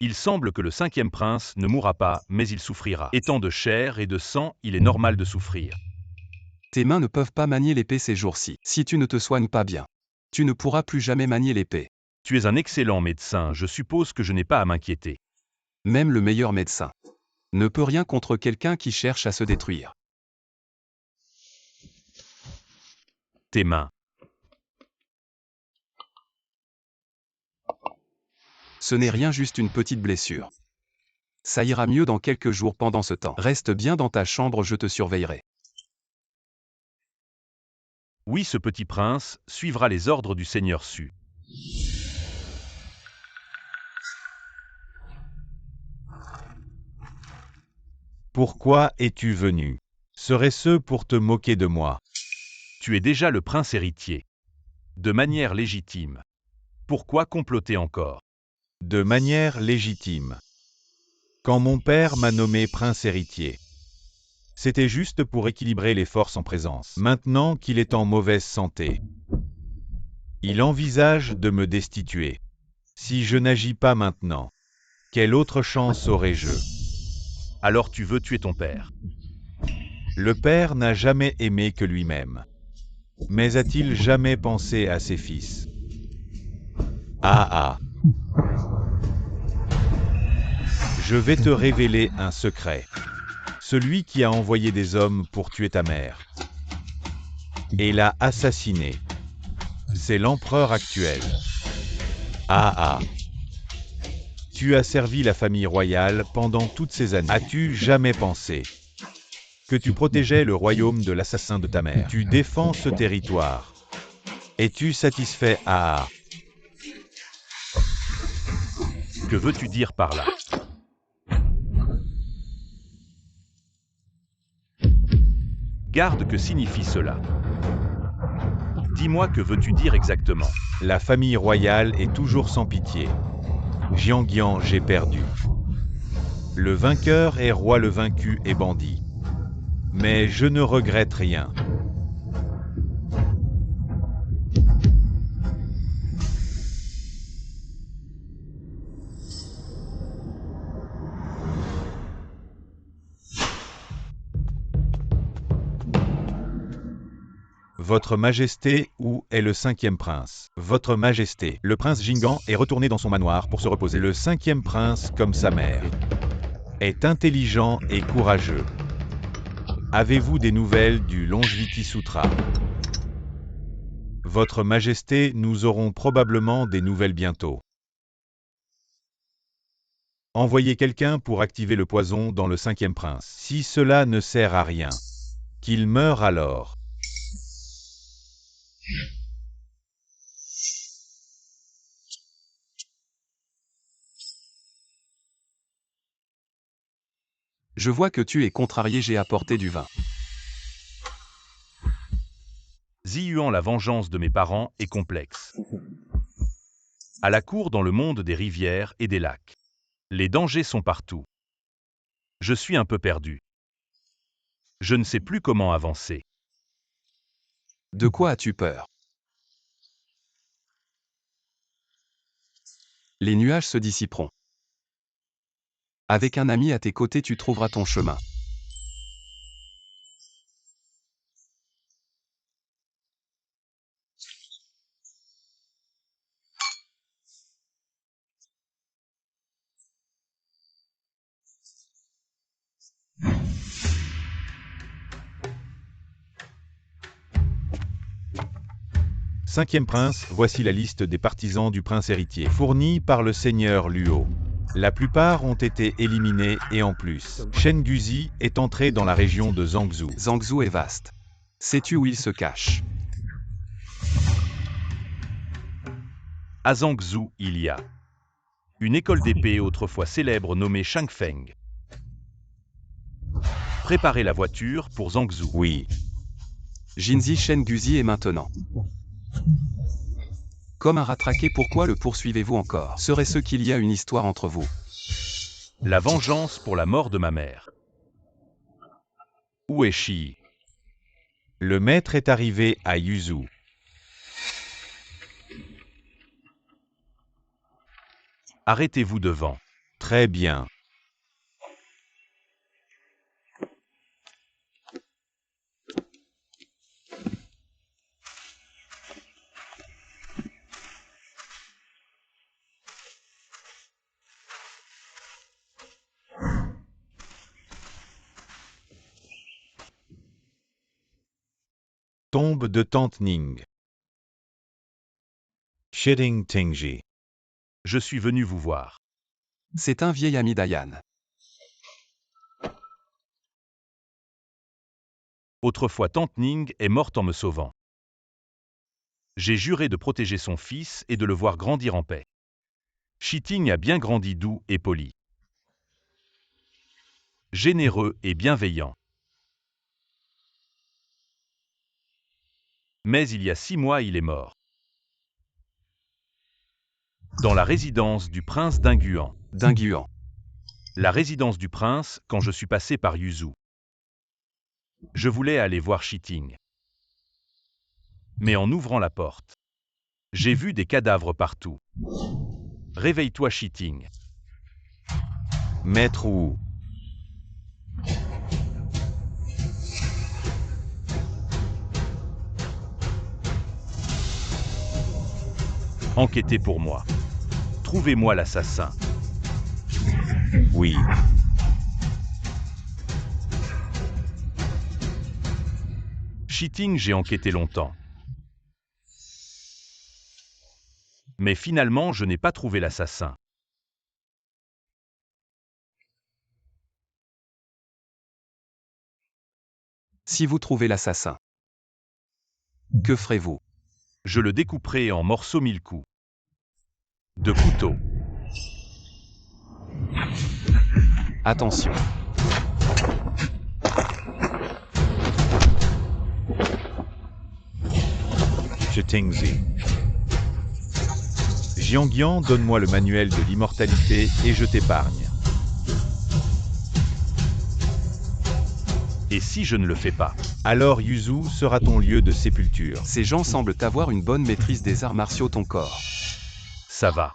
Il semble que le 5e prince ne mourra pas, mais il souffrira. Étant de chair et de sang, il est normal de souffrir. Tes mains ne peuvent pas manier l'épée ces jours-ci. Si tu ne te soignes pas bien, tu ne pourras plus jamais manier l'épée. Tu es un excellent médecin, je suppose que je n'ai pas à m'inquiéter. Même le meilleur médecin ne peut rien contre quelqu'un qui cherche à se détruire. Tes mains. Ce n'est rien, juste une petite blessure. Ça ira mieux dans quelques jours. Pendant ce temps, reste bien dans ta chambre, je te surveillerai. Oui, ce petit prince suivra les ordres du Seigneur Su. Pourquoi es-tu venu? Serait-ce pour te moquer de moi? Tu es déjà le prince héritier. De manière légitime. Pourquoi comploter encore? De manière légitime. Quand mon père m'a nommé prince héritier, c'était juste pour équilibrer les forces en présence. Maintenant qu'il est en mauvaise santé, il envisage de me destituer. Si je n'agis pas maintenant, quelle autre chance aurais-je? Alors tu veux tuer ton père. Le père n'a jamais aimé que lui-même. Mais a-t-il jamais pensé à ses fils? Ah. Je vais te révéler un secret. Celui qui a envoyé des hommes pour tuer ta mère et l'a assassiné, c'est l'empereur actuel. Ah. Tu as servi la famille royale pendant toutes ces années. As-tu jamais pensé que tu protégeais le royaume de l'assassin de ta mère? Tu défends ce territoire. Es-tu satisfait? Ah. Que veux-tu dire par là? Garde, que signifie cela? Dis-moi, que veux-tu dire exactement? La famille royale est toujours sans pitié. Jiangyan, j'ai perdu. Le vainqueur est roi, le vaincu est bandit. Mais je ne regrette rien. Votre Majesté, où est le 5e prince? Votre Majesté, le prince Jinggan est retourné dans son manoir pour se reposer. Le 5e prince, comme sa mère, est intelligent et courageux. Avez-vous des nouvelles du Longevity Sutra? Votre Majesté, nous aurons probablement des nouvelles bientôt. Envoyez quelqu'un pour activer le poison dans le 5e prince. Si cela ne sert à rien, qu'il meure alors. Je vois que tu es contrarié, j'ai apporté du vin. Ziyuan, la vengeance de mes parents est complexe. À la cour, dans le monde des rivières et des lacs. Les dangers sont partout. Je suis un peu perdu. Je ne sais plus comment avancer. De quoi as-tu peur? Les nuages se dissiperont. Avec un ami à tes côtés, tu trouveras ton chemin. Cinquième prince, voici la liste des partisans du prince héritier, fournie par le seigneur Luo. La plupart ont été éliminés et en plus, Shen Guzi est entré dans la région de Zhangzhou. Zhangzhou est vaste. Sais-tu où il se cache? À Zhangzhou, il y a une école d'épée autrefois célèbre nommée Shangfeng. Préparez la voiture pour Zhangzhou. Oui. Jinzi Shen Guzi est maintenant. Comme un rattraqué, pourquoi le poursuivez-vous encore? Serait-ce qu'il y a une histoire entre vous? La vengeance pour la mort de ma mère. Où est Shi? Le maître est arrivé à Yuzhou. Arrêtez-vous devant. Très bien. Tombe de Tante Ning. Shiding Tingji. Je suis venu vous voir. C'est un vieil ami d'Ayan. Autrefois, Tante Ning est morte en me sauvant. J'ai juré de protéger son fils et de le voir grandir en paix. Shiting a bien grandi doux et poli. Généreux et bienveillant. Mais il y a 6 mois, il est mort. Dans la résidence du prince d'Inguan. Dinguan. La résidence du prince quand je suis passé par Yuzhou. Je voulais aller voir Shiting. Mais en ouvrant la porte, j'ai vu des cadavres partout. Réveille-toi, Shiting. Maître Wu. Enquêtez pour moi. Trouvez-moi l'assassin. Oui. Shiting, j'ai enquêté longtemps. Mais finalement, je n'ai pas trouvé l'assassin. Si vous trouvez l'assassin, que ferez-vous? Je le découperai en morceaux 1000 coups. De couteau. Attention. Shitingzi. Jiangyan, donne-moi le manuel de l'immortalité et je t'épargne. Et si je ne le fais pas? Alors Yuzhou sera ton lieu de sépulture. Ces gens semblent avoir une bonne maîtrise des arts martiaux, ton corps. Ça va.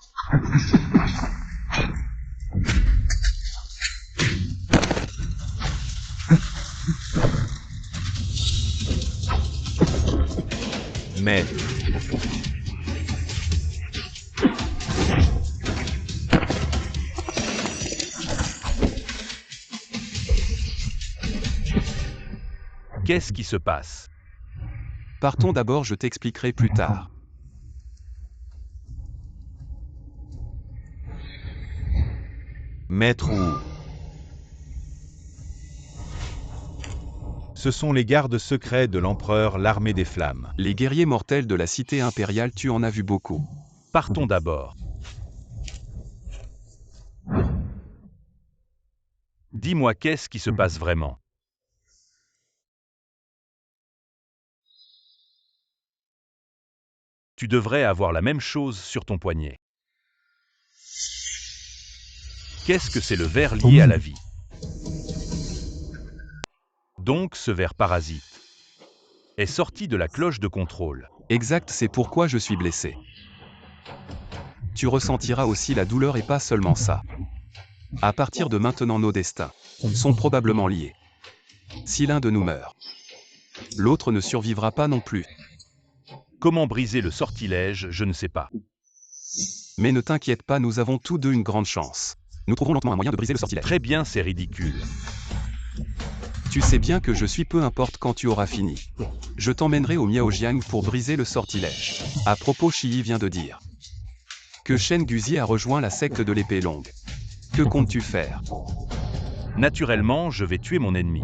Mais... Qu'est-ce qui se passe? Partons d'abord, je t'expliquerai plus tard. Maître Wu. Ce sont les gardes secrets de l'empereur, l'armée des flammes. Les guerriers mortels de la cité impériale, tu en as vu beaucoup. Partons d'abord. Dis-moi qu'est-ce qui se passe vraiment? Tu devrais avoir la même chose sur ton poignet. Qu'est-ce que c'est le ver lié à la vie? Donc ce ver parasite est sorti de la cloche de contrôle. Exact, c'est pourquoi je suis blessé. Tu ressentiras aussi la douleur et pas seulement ça. À partir de maintenant, nos destins sont probablement liés. Si l'un de nous meurt, l'autre ne survivra pas non plus. Comment briser le sortilège, je ne sais pas. Mais ne t'inquiète pas, nous avons tous deux une grande chance. Nous trouverons lentement un moyen de briser le sortilège. Très bien, c'est ridicule. Tu sais bien que je suis, peu importe quand tu auras fini. Je t'emmènerai au Miaojiang pour briser le sortilège. À propos, Shi vient de dire que Shen Guzi a rejoint la secte de l'épée longue. Que comptes-tu faire? Naturellement, je vais tuer mon ennemi.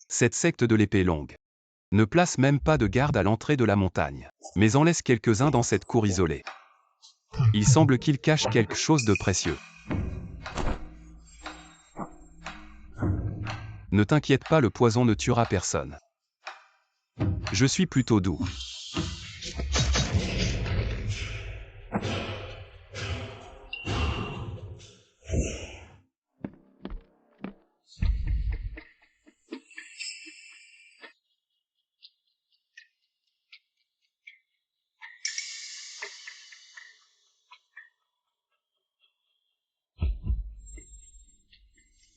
Cette secte de l'épée longue ne place même pas de garde à l'entrée de la montagne, mais en laisse quelques-uns dans cette cour isolée. Il semble qu'il cache quelque chose de précieux. Ne t'inquiète pas, le poison ne tuera personne. Je suis plutôt doux.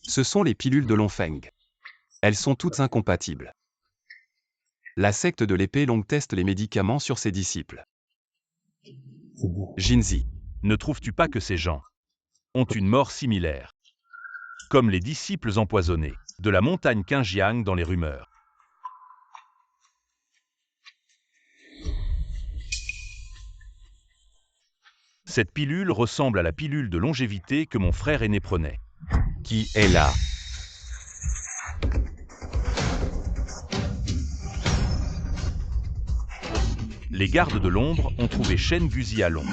Ce sont les pilules de Longfeng. Elles sont toutes incompatibles. La secte de l'épée longue teste les médicaments sur ses disciples. Jinzi. Ne trouves-tu pas que ces gens ont une mort similaire? Comme les disciples empoisonnés de la montagne Qingjiang dans les rumeurs. Cette pilule ressemble à la pilule de longévité que mon frère aîné prenait. Qui est là? Les gardes de l'ombre ont trouvé Shen Guzi à Long.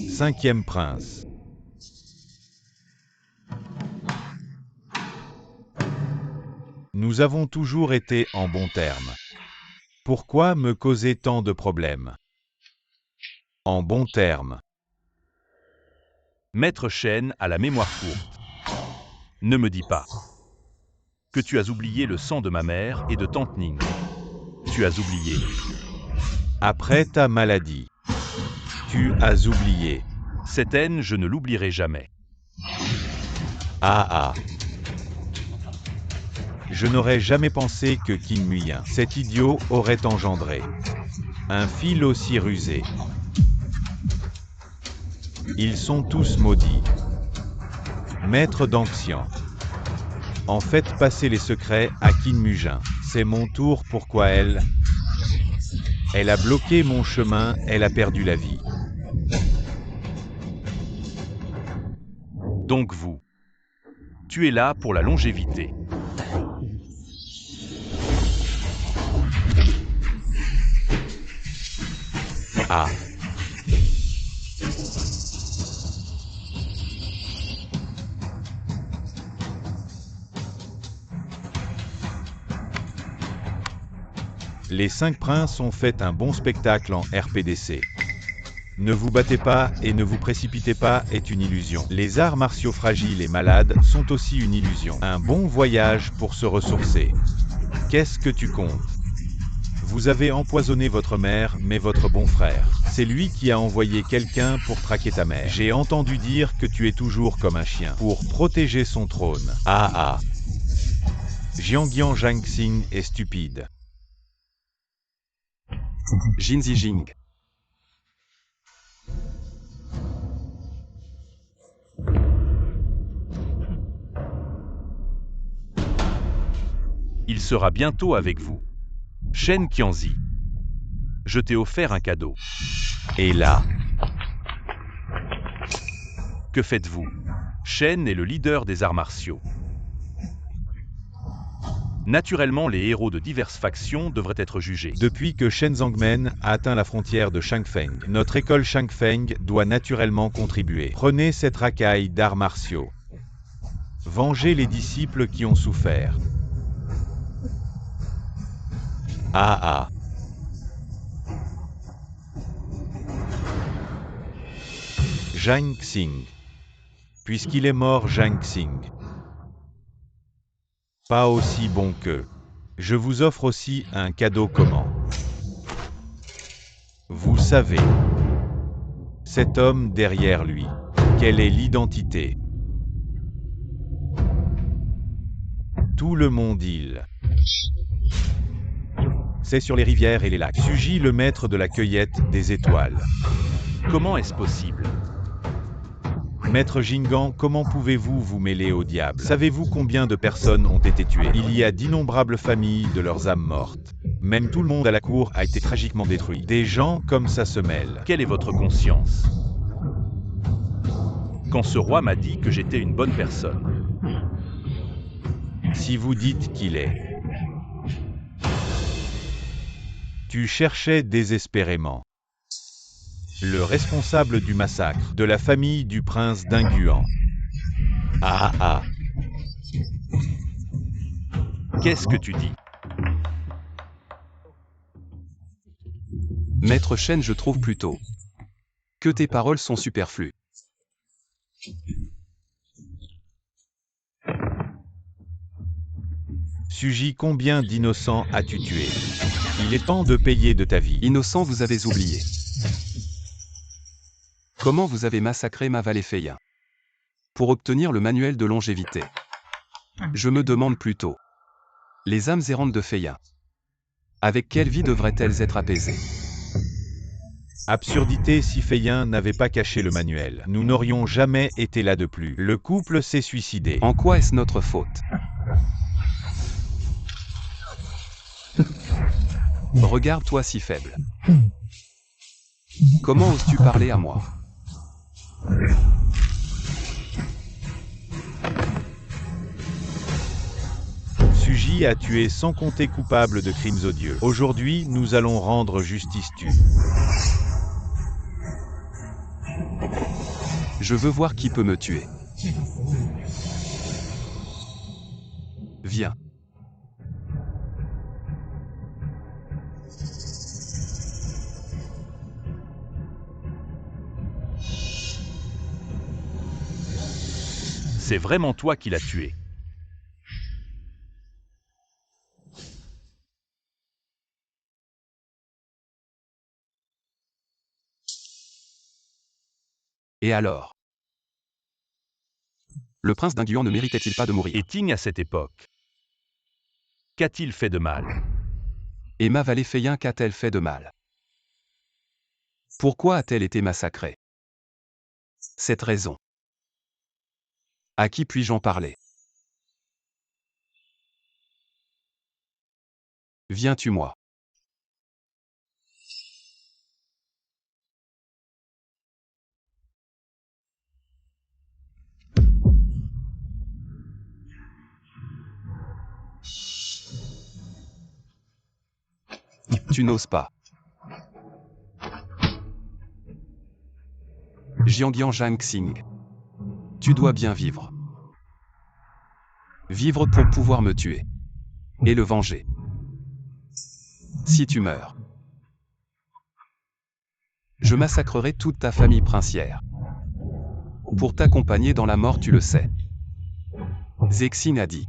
Cinquième prince. Nous avons toujours été en bons termes. Pourquoi me causer tant de problèmes? En bons termes. Maître Shen a la mémoire courte. Ne me dis pas que tu as oublié le sang de ma mère et de tante Ning. Tu as oublié. Après ta maladie, tu as oublié. Cette haine, je ne l'oublierai jamais. Ah ah. Je n'aurais jamais pensé que Qin Muyan, cet idiot, aurait engendré un fil aussi rusé. Ils sont tous maudits. Maître d'Anxian. En fait, passer les secrets à Qin Mujin. C'est mon tour. Pourquoi elle? Elle a bloqué mon chemin, elle a perdu la vie. Donc vous, tu es là pour la longévité. Ah. Les 5 princes ont fait un bon spectacle en RPDC. Ne vous battez pas et ne vous précipitez pas est une illusion. Les arts martiaux fragiles et malades sont aussi une illusion. Un bon voyage pour se ressourcer. Qu'est-ce que tu comptes? Vous avez empoisonné votre mère, mais votre bon frère. C'est lui qui a envoyé quelqu'un pour traquer ta mère. J'ai entendu dire que tu es toujours comme un chien. Pour protéger son trône. Ah ah. Jiangyan Zhangxing est stupide. Jinzi Jing. Il sera bientôt avec vous. Shen Qianzi. Je t'ai offert un cadeau. Et là, Que faites-vous? Shen est le leader des arts martiaux. Naturellement, les héros de diverses factions devraient être jugés. depuis que Shen Zhangmen a atteint la frontière de Shangfeng, notre école Shangfeng doit naturellement contribuer. Prenez cette racaille d'arts martiaux. Vengez les disciples qui ont souffert. Ah ah. Zhang Xing. Puisqu'il est mort, Zhang Xing. Pas aussi bon que. Je vous offre aussi un cadeau comment. Vous savez. Cet homme derrière lui. Quelle est l'identité? Tout le monde il. C'est sur les rivières et les lacs. Suji, le maître de la cueillette des étoiles. Comment est-ce possible? Maître Jingan, comment pouvez-vous vous mêler au diable? Savez-vous combien de personnes ont été tuées? Il y a d'innombrables familles de leurs âmes mortes. Même tout le monde à la cour a été tragiquement détruit. Des gens comme ça se mêlent. Quelle est votre conscience? Quand ce roi m'a dit que j'étais une bonne personne. Si vous dites qu'il est. Tu cherchais désespérément. Le responsable du massacre de la famille du prince d'Inguan. Ah ah. Qu'est-ce que tu dis? Maître Shen, je trouve plutôt que tes paroles sont superflues. Suji, combien d'innocents as-tu tué? Il est temps de payer de ta vie. Innocent, vous avez oublié. Comment vous avez massacré ma vallée Feiyin pour obtenir le manuel de longévité? Je me demande plutôt. Les âmes errantes de Feiyin. Avec quelle vie devraient-elles être apaisées? Absurdité, si Feiyin n'avait pas caché le manuel, nous n'aurions jamais été là de plus. Le couple s'est suicidé. En quoi est-ce notre faute? Regarde-toi si faible. Comment oses-tu parler à moi? Suji a tué sans compter coupable de crimes odieux. Aujourd'hui, nous allons rendre justice tue. Je veux voir qui peut me tuer. Viens. C'est vraiment toi qui l'as tué. Et alors? Le prince d'Inguan ne méritait-il pas de mourir? Et Ting à cette époque? Qu'a-t-il fait de mal? Et ma vallée Feiyin, qu'a-t-elle fait de mal? Pourquoi a-t-elle été massacrée? Cette raison. À qui puis-je en parler? Viens, tue-moi. Tu n'oses pas. Jiangyan Zhang Xing. Tu dois bien vivre. Vivre pour pouvoir me tuer. Et le venger. Si tu meurs, je massacrerai toute ta famille princière. Pour t'accompagner dans la mort, tu le sais. Zexin a dit.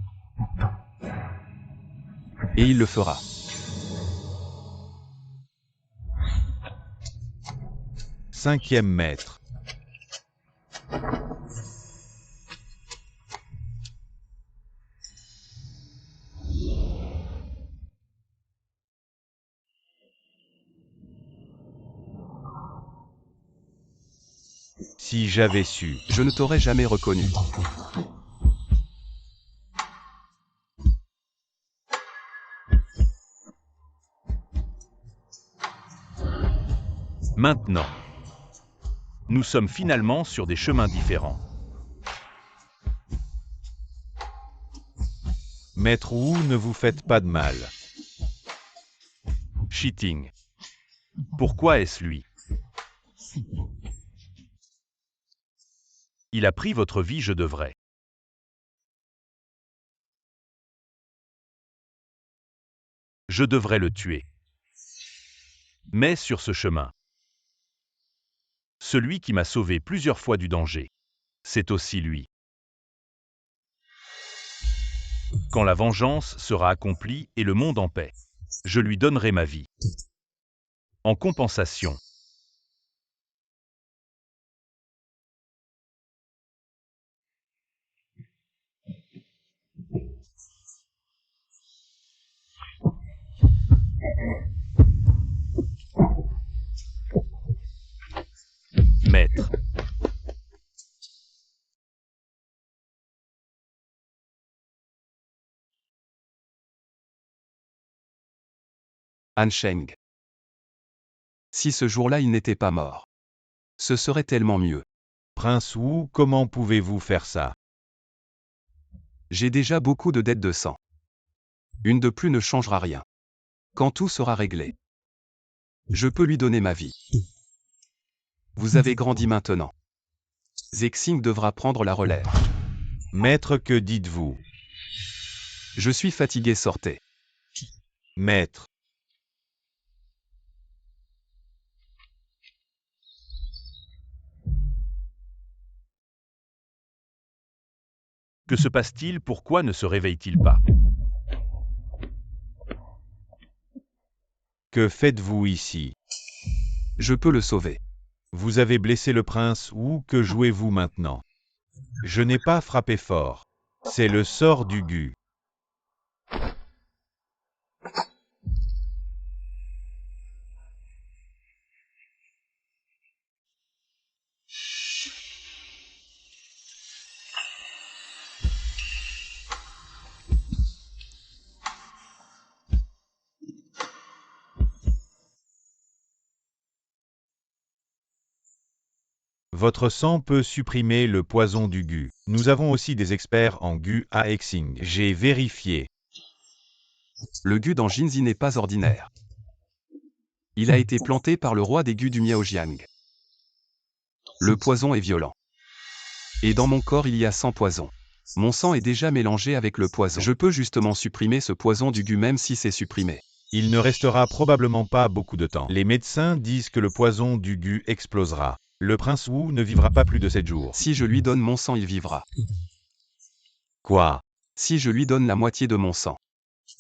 Et il le fera. Cinquième maître. Si j'avais su. Je ne t'aurais jamais reconnu. Maintenant, nous sommes finalement sur des chemins différents. Maître Wu, ne vous faites pas de mal. Cheating. Pourquoi est-ce lui? Il a pris votre vie, je devrais. Je devrais le tuer. Mais sur ce chemin, celui qui m'a sauvé plusieurs fois du danger, c'est aussi lui. Quand la vengeance sera accomplie et le monde en paix, je lui donnerai ma vie. En compensation. Maître. Han Sheng. Si ce jour-là il n'était pas mort, ce serait tellement mieux. Prince Wu, comment pouvez-vous faire ça? J'ai déjà beaucoup de dettes de sang. Une de plus ne changera rien. Quand tout sera réglé, je peux lui donner ma vie. Vous avez grandi maintenant. Zexing devra prendre la relève. Maître, que dites-vous? Je suis fatigué, sortez. Maître. Que se passe-t-il? Pourquoi ne se réveille-t-il pas? Que faites-vous ici? Je peux le sauver. Vous avez blessé le prince Wu, que jouez-vous maintenant? Je n'ai pas frappé fort. C'est le sort du Gu. Votre sang peut supprimer le poison du Gu. Nous avons aussi des experts en Gu à Exing. J'ai vérifié. Le Gu dans Jinzi n'est pas ordinaire. Il a été planté par le roi des Gu du Miaojiang. Le poison est violent. Et dans mon corps il y a 100 poisons. Mon sang est déjà mélangé avec le poison. Je peux justement supprimer ce poison du Gu même si c'est supprimé. Il ne restera probablement pas beaucoup de temps. Les médecins disent que le poison du Gu explosera. Le prince Wu ne vivra pas plus de 7 jours. Si je lui donne mon sang, il vivra. Quoi? Si je lui donne la moitié de mon sang,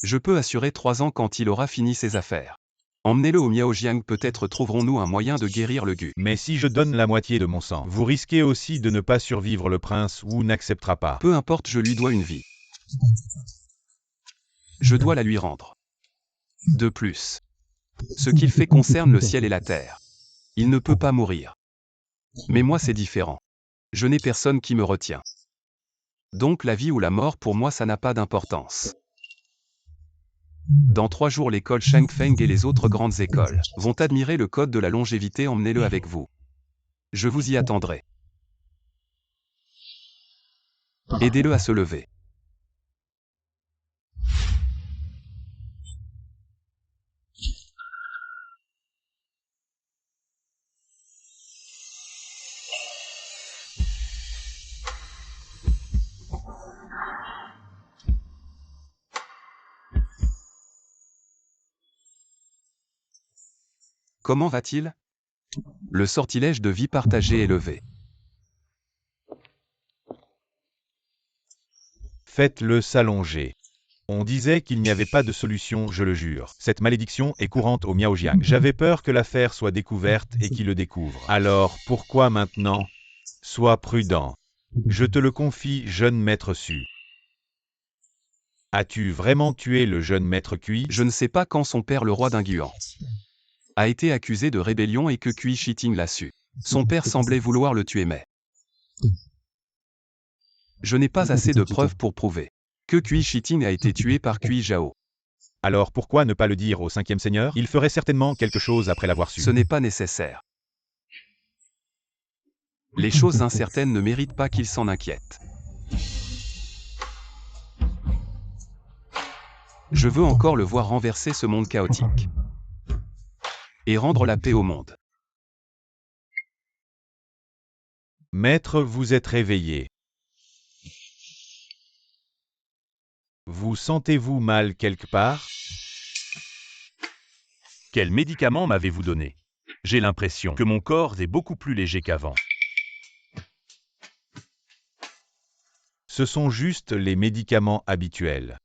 je peux assurer 3 ans quand il aura fini ses affaires. Emmenez-le au Miaojiang, peut-être trouverons-nous un moyen de guérir le Gu. Mais si je donne la moitié de mon sang, vous risquez aussi de ne pas survivre. Le prince Wu n'acceptera pas. Peu importe, je lui dois une vie. Je dois la lui rendre. De plus, ce qu'il fait concerne le ciel et la terre. Il ne peut pas mourir. Mais moi c'est différent. Je n'ai personne qui me retient. Donc la vie ou la mort pour moi ça n'a pas d'importance. Dans 3 jours l'école Shangfeng et les autres grandes écoles vont admirer le code de la longévité, emmenez-le avec vous. Je vous y attendrai. Aidez-le à se lever. Comment va-t-il? Le sortilège de vie partagée est levé. Faites-le s'allonger. On disait qu'il n'y avait pas de solution, je le jure. Cette malédiction est courante au Miaojiang. J'avais peur que l'affaire soit découverte et qu'il le découvre. Alors, pourquoi maintenant? Sois prudent. Je te le confie, jeune maître Su. As-tu vraiment tué le jeune maître Cui? Je ne sais pas quand son père, le roi d'Inguan, a été accusé de rébellion et que Cui Shiting l'a su. Son père semblait vouloir le tuer mais je n'ai pas assez de preuves pour prouver que Cui Shiting a été tué par Cui Zhao. Alors pourquoi ne pas le dire au 5e seigneur? Il ferait certainement quelque chose après l'avoir su. Ce n'est pas nécessaire. Les choses incertaines ne méritent pas qu'il s'en inquiète. Je veux encore le voir renverser ce monde chaotique. Et rendre la paix au monde. Maître, vous êtes réveillé. Vous sentez-vous mal quelque part? Quel médicament m'avez-vous donné? J'ai l'impression que mon corps est beaucoup plus léger qu'avant. Ce sont juste les médicaments habituels.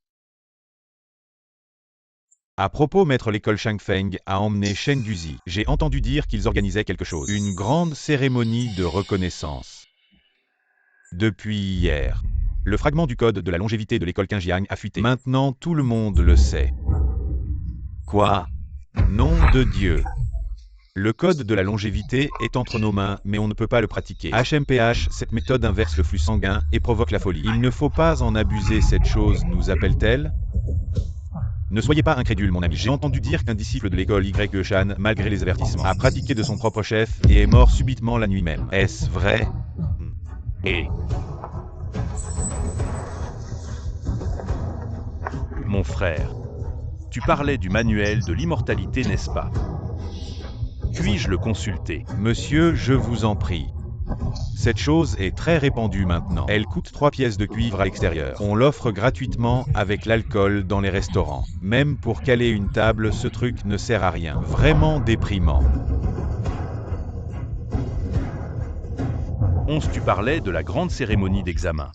À propos, maître, l'école Shangfeng a emmené Shen Guzi. J'ai entendu dire qu'ils organisaient quelque chose. Une grande cérémonie de reconnaissance. Depuis hier. Le fragment du code de la longévité de l'école Qingjiang a fuité. Maintenant, tout le monde le sait. Quoi? Nom de Dieu. Le code de la longévité est entre nos mains, mais on ne peut pas le pratiquer. HMPH, cette méthode inverse le flux sanguin et provoque la folie. Il ne faut pas en abuser, cette chose nous appelle-t-elle? Ne soyez pas incrédule, mon ami. J'ai entendu dire qu'un disciple de l'école Y Shan, malgré les avertissements, a pratiqué de son propre chef et est mort subitement la nuit même. Est-ce vrai? Et mon frère, tu parlais du manuel de l'immortalité, n'est-ce pas? Puis-je le consulter? Monsieur, je vous en prie. Cette chose est très répandue maintenant. Elle coûte 3 pièces de cuivre à l'extérieur. On l'offre gratuitement avec l'alcool dans les restaurants. Même pour caler une table, ce truc ne sert à rien. Vraiment déprimant. Onze, tu parlais de la grande cérémonie d'examen.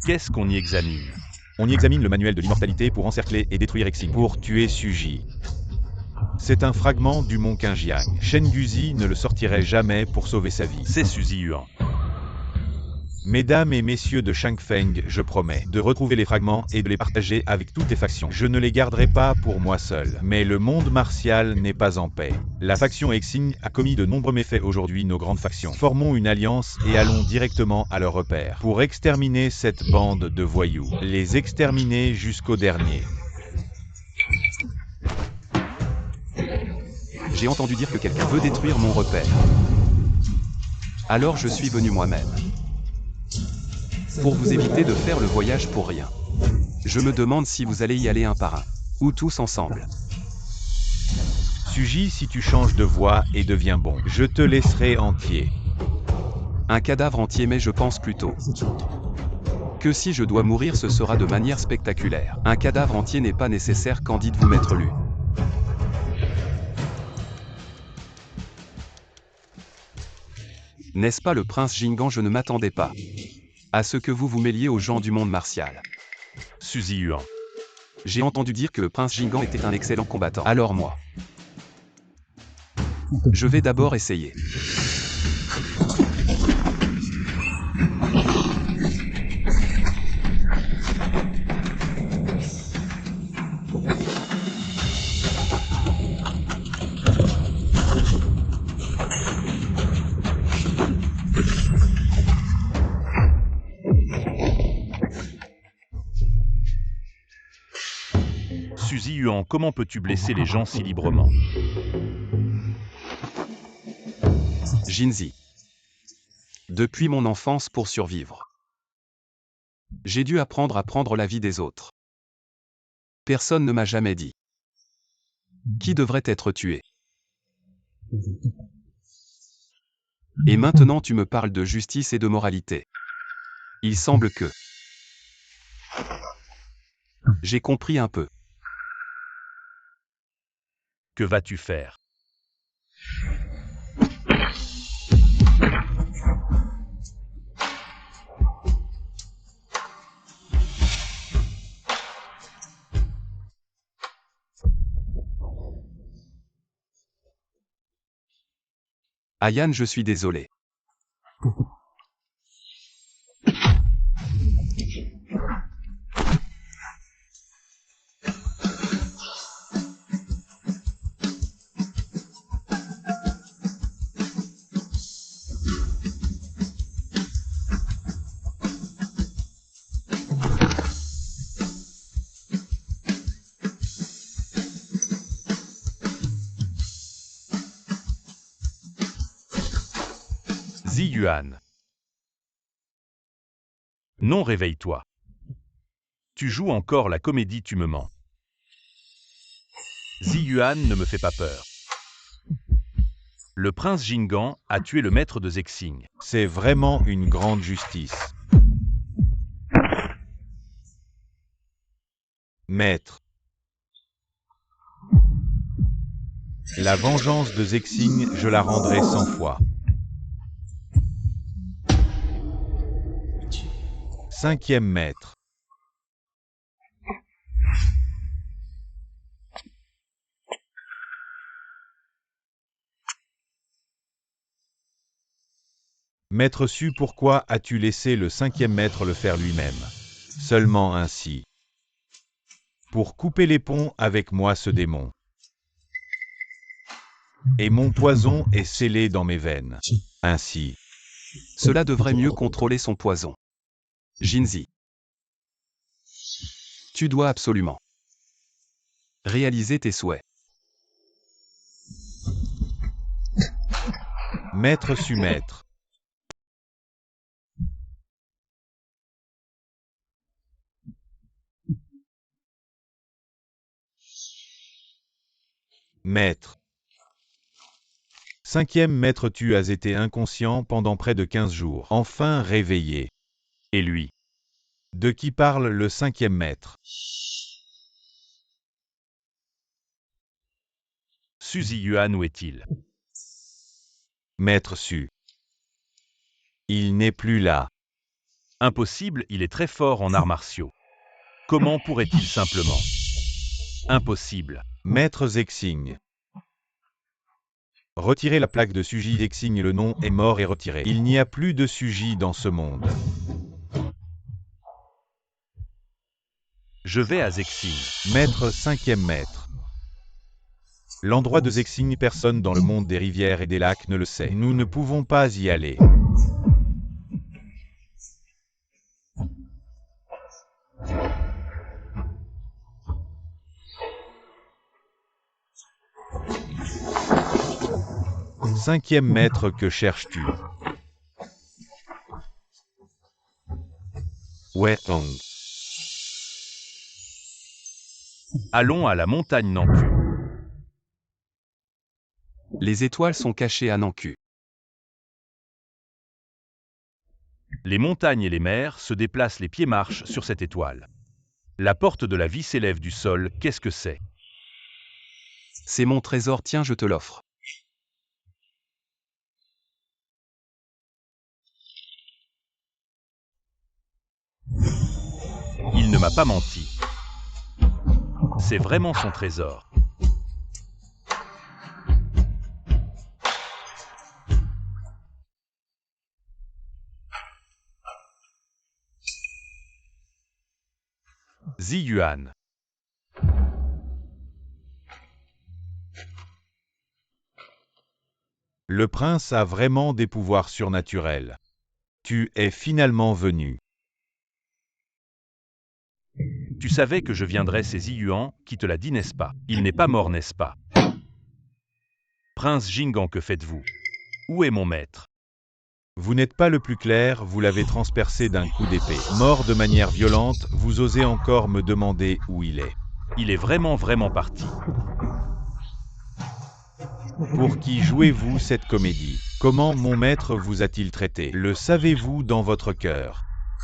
Qu'est-ce qu'on y examine? On y examine le manuel de l'immortalité pour encercler et détruire Exing. Pour tuer Suji. C'est un fragment du mont Qingjiang. Shen Guzi ne le sortirait jamais pour sauver sa vie. C'est Suzy Yuan. Mesdames et messieurs de Shangfeng, je promets de retrouver les fragments et de les partager avec toutes les factions. Je ne les garderai pas pour moi seul. Mais le monde martial n'est pas en paix. La faction Exing a commis de nombreux méfaits aujourd'hui, nos grandes factions. Formons une alliance et allons directement à leur repère. Pour exterminer cette bande de voyous. Les exterminer jusqu'au dernier. J'ai entendu dire que quelqu'un veut détruire mon repère. Alors je suis venu moi-même. Pour vous éviter de faire le voyage pour rien. Je me demande si vous allez y aller un par un. Ou tous ensemble. Suji, si tu changes de voix et deviens bon, je te laisserai entier. Un cadavre entier, mais je pense plutôt que si je dois mourir, ce sera de manière spectaculaire. Un cadavre entier n'est pas nécessaire, qu'en dites-vous, maître Lu? N'est-ce pas le prince Jingan? Je ne m'attendais pas à ce que vous vous mêliez aux gens du monde martial. Suzy Yuan. J'ai entendu dire que le prince Jingan était un excellent combattant. Alors moi, je vais d'abord essayer. Suzy Yuan, comment peux-tu blesser les gens si librement? Jinzi. Depuis mon enfance, pour survivre, j'ai dû apprendre à prendre la vie des autres. Personne ne m'a jamais dit qui devrait être tué. Et maintenant tu me parles de justice et de moralité. Il semble que j'ai compris un peu. Que vas-tu faire? Ayan, je suis désolé. Zi Yuan. Non, réveille-toi. Tu joues encore la comédie, tu me mens. Ziyuan ne me fait pas peur. Le prince Jinggan a tué le maître de Zexing. C'est vraiment une grande justice. Maître. La vengeance de Zexing, je la rendrai 100 fois. 5e maître. Maître Su, pourquoi as-tu laissé le 5e maître le faire lui-même? Seulement ainsi. Pour couper les ponts avec moi ce démon. Et mon poison est scellé dans mes veines. Ainsi. Cela devrait mieux contrôler son poison. Jinzi. Tu dois absolument réaliser tes souhaits. Maître Su, maître. Maître. 5e maître, tu as été inconscient pendant près de 15 jours. Enfin réveillé. Et lui? De qui parle le 5e maître? Su Ziyuan, où est-il? Maître Su. Il n'est plus là. Impossible, il est très fort en arts martiaux. Comment pourrait-il simplement? Impossible. Maître Zexing. Retirez la plaque de Suji Zexing, le nom est mort et retiré. Il n'y a plus de Suji dans ce monde. Je vais à Zexing. Maître 5e maître. L'endroit de Zexing, personne dans le monde des rivières et des lacs ne le sait. Nous ne pouvons pas y aller. Cinquième maître, que cherches-tu? Wetong. Allons à la montagne Nanku. Les étoiles sont cachées à Nanku. Les montagnes et les mers se déplacent, les pieds marchent sur cette étoile. La porte de la vie s'élève du sol, qu'est-ce que c'est? C'est mon trésor, tiens, je te l'offre. Il ne m'a pas menti. C'est vraiment son trésor. Ziyuan. Le prince a vraiment des pouvoirs surnaturels. Tu es finalement venu. Tu savais que je viendrais, c'est Ziyuan qui te l'a dit, n'est-ce pas? Il n'est pas mort, n'est-ce pas? Prince Jinggan, que faites-vous? Où est mon maître? Vous n'êtes pas le plus clair, vous l'avez transpercé d'un coup d'épée. Mort de manière violente, vous osez encore me demander où il est. Il est vraiment parti. Pour qui jouez-vous cette comédie? Comment mon maître vous a-t-il traité? Le savez-vous dans votre cœur?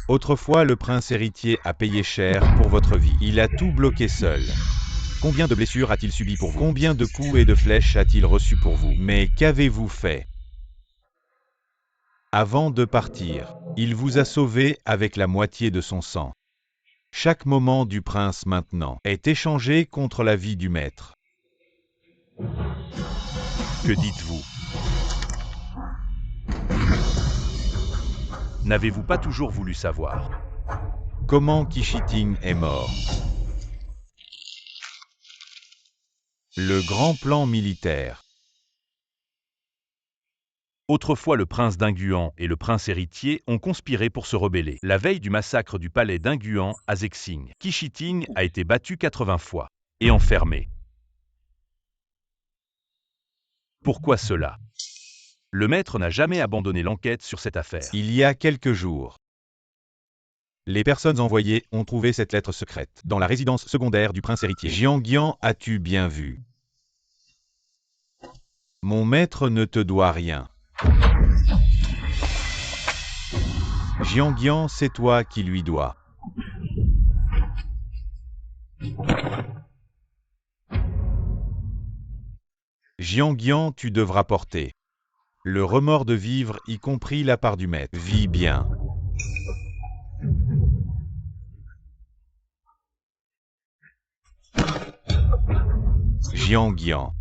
Autrefois, le prince héritier a payé cher pour votre vie. Il a tout bloqué seul. Combien de blessures a-t-il subi pour vous? Combien de coups et de flèches a-t-il reçu pour vous? Mais qu'avez-vous fait? Avant de partir, il vous a sauvé avec la moitié de son sang. Chaque moment du prince maintenant est échangé contre la vie du maître. Que dites-vous? N'avez-vous pas toujours voulu savoir? Comment Qichiting est mort? Le grand plan militaire. Autrefois, le prince d'Inguan et le prince héritier ont conspiré pour se rebeller. La veille du massacre du palais d'Inguan à Zexing, Qichiting a été battu 80 fois et enfermé. Pourquoi cela? Le maître n'a jamais abandonné l'enquête sur cette affaire. Il y a quelques jours. Les personnes envoyées ont trouvé cette lettre secrète dans la résidence secondaire du prince héritier. Jiang Guan, as-tu bien vu? Mon maître ne te doit rien. Jiang Guan, c'est toi qui lui dois. Jiang Guan, tu devras porter le remords de vivre, y compris la part du maître. Vis bien. Jiang Guan.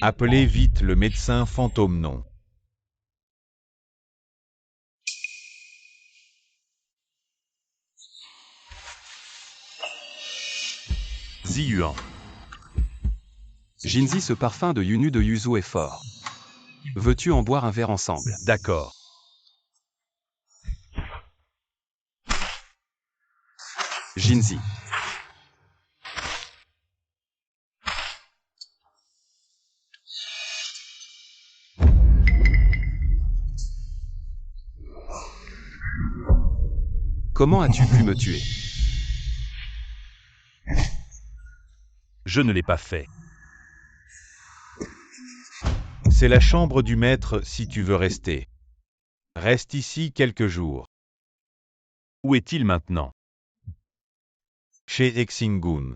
Appelez vite le médecin fantôme non. Ziyuan. Jinzi, ce parfum de Yunu de Yuzu est fort. Veux-tu en boire un verre ensemble? D'accord. Jinzi. Comment as-tu pu me tuer? Je ne l'ai pas fait. C'est la chambre du maître si tu veux rester. Reste ici quelques jours. Où est-il maintenant? Chez Exingun.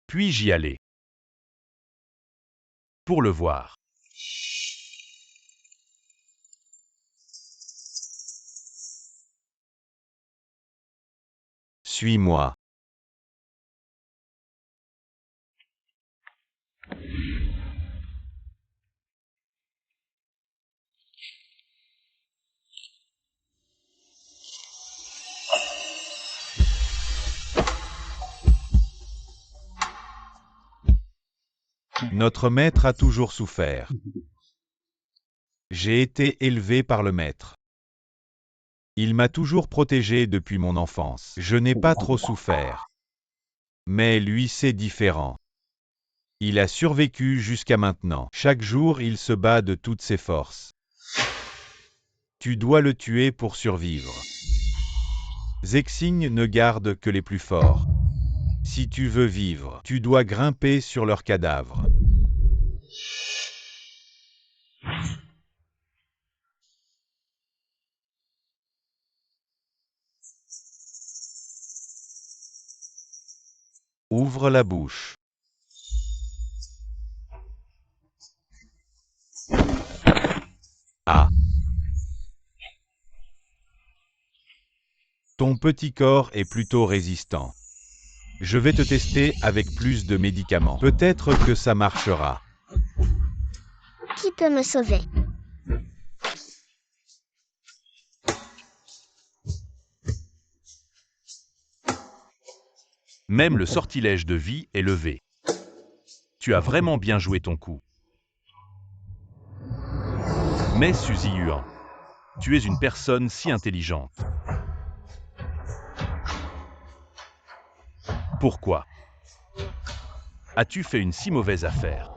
Puis-je y aller? Pour le voir. Suis-moi. Notre maître a toujours souffert. J'ai été élevé par le maître. Il m'a toujours protégé depuis mon enfance. Je n'ai pas trop souffert. Mais lui, c'est différent. Il a survécu jusqu'à maintenant. Chaque jour, il se bat de toutes ses forces. Tu dois le tuer pour survivre. Zexing ne garde que les plus forts. Si tu veux vivre, tu dois grimper sur leurs cadavres. Ouvre la bouche. Ah. Ton petit corps est plutôt résistant. Je vais te tester avec plus de médicaments. Peut-être que ça marchera. Qui peut me sauver? Même le sortilège de vie est levé. Tu as vraiment bien joué ton coup. Mais Suzy Yuan, tu es une personne si intelligente. Pourquoi as-tu fait une si mauvaise affaire?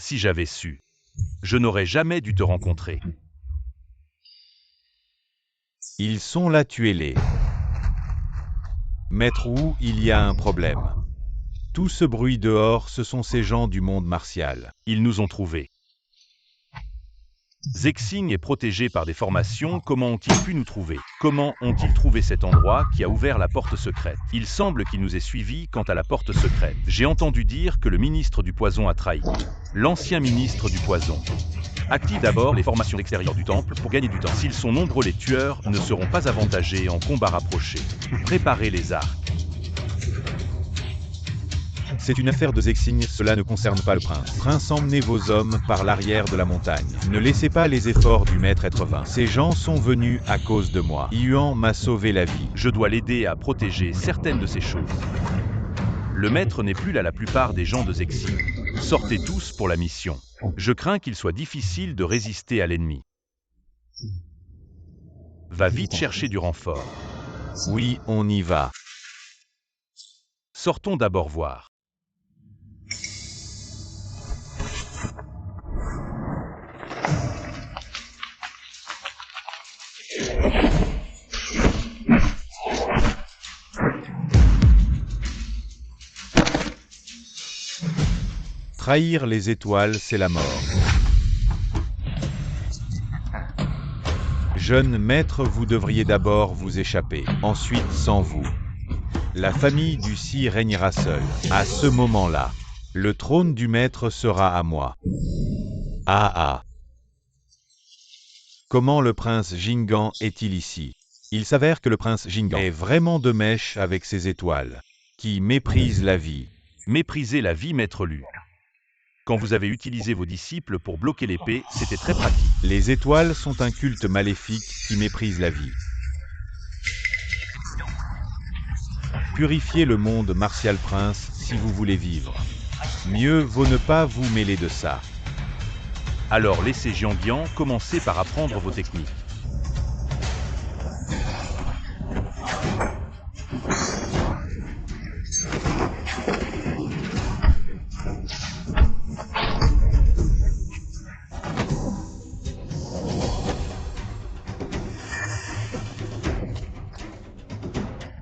Si j'avais su, je n'aurais jamais dû te rencontrer. Ils sont là, tuez-les. Maître Wu, il y a un problème. Tout ce bruit dehors, ce sont ces gens du monde martial. Ils nous ont trouvés. Zexing est protégé par des formations, comment ont-ils pu nous trouver? Comment ont-ils trouvé cet endroit qui a ouvert la porte secrète? Il semble qu'il nous ait suivis quant à la porte secrète. J'ai entendu dire que le ministre du Poison a trahi. L'ancien ministre du Poison. Active d'abord les formations extérieures du temple pour gagner du temps. S'ils sont nombreux, les tueurs ne seront pas avantagés en combat rapproché. Préparez les arcs. C'est une affaire de Zexing, cela ne concerne pas le prince. Prince, emmenez vos hommes par l'arrière de la montagne. Ne laissez pas les efforts du maître être vains. Ces gens sont venus à cause de moi. Yuan m'a sauvé la vie. Je dois l'aider à protéger certaines de ces choses. Le maître n'est plus là, la plupart des gens de Zexing. Sortez tous pour la mission. Je crains qu'il soit difficile de résister à l'ennemi. Va vite chercher du renfort. Oui, on y va. Sortons d'abord voir. Trahir les étoiles, c'est la mort. Jeune maître, vous devriez d'abord vous échapper, ensuite sans vous. La famille du Si régnera seule. À ce moment-là, le trône du maître sera à moi. Ah ah. Comment le prince Jingan est-il ici? Il s'avère que le prince Jingan est vraiment de mèche avec ses étoiles, qui méprisent la vie. Méprisez la vie, maître Lu. Quand vous avez utilisé vos disciples pour bloquer l'épée, c'était très pratique. Les étoiles sont un culte maléfique qui méprise la vie. Purifiez le monde martial prince si vous voulez vivre. Mieux vaut ne pas vous mêler de ça. Alors laissez Jianguan commencer par apprendre vos techniques.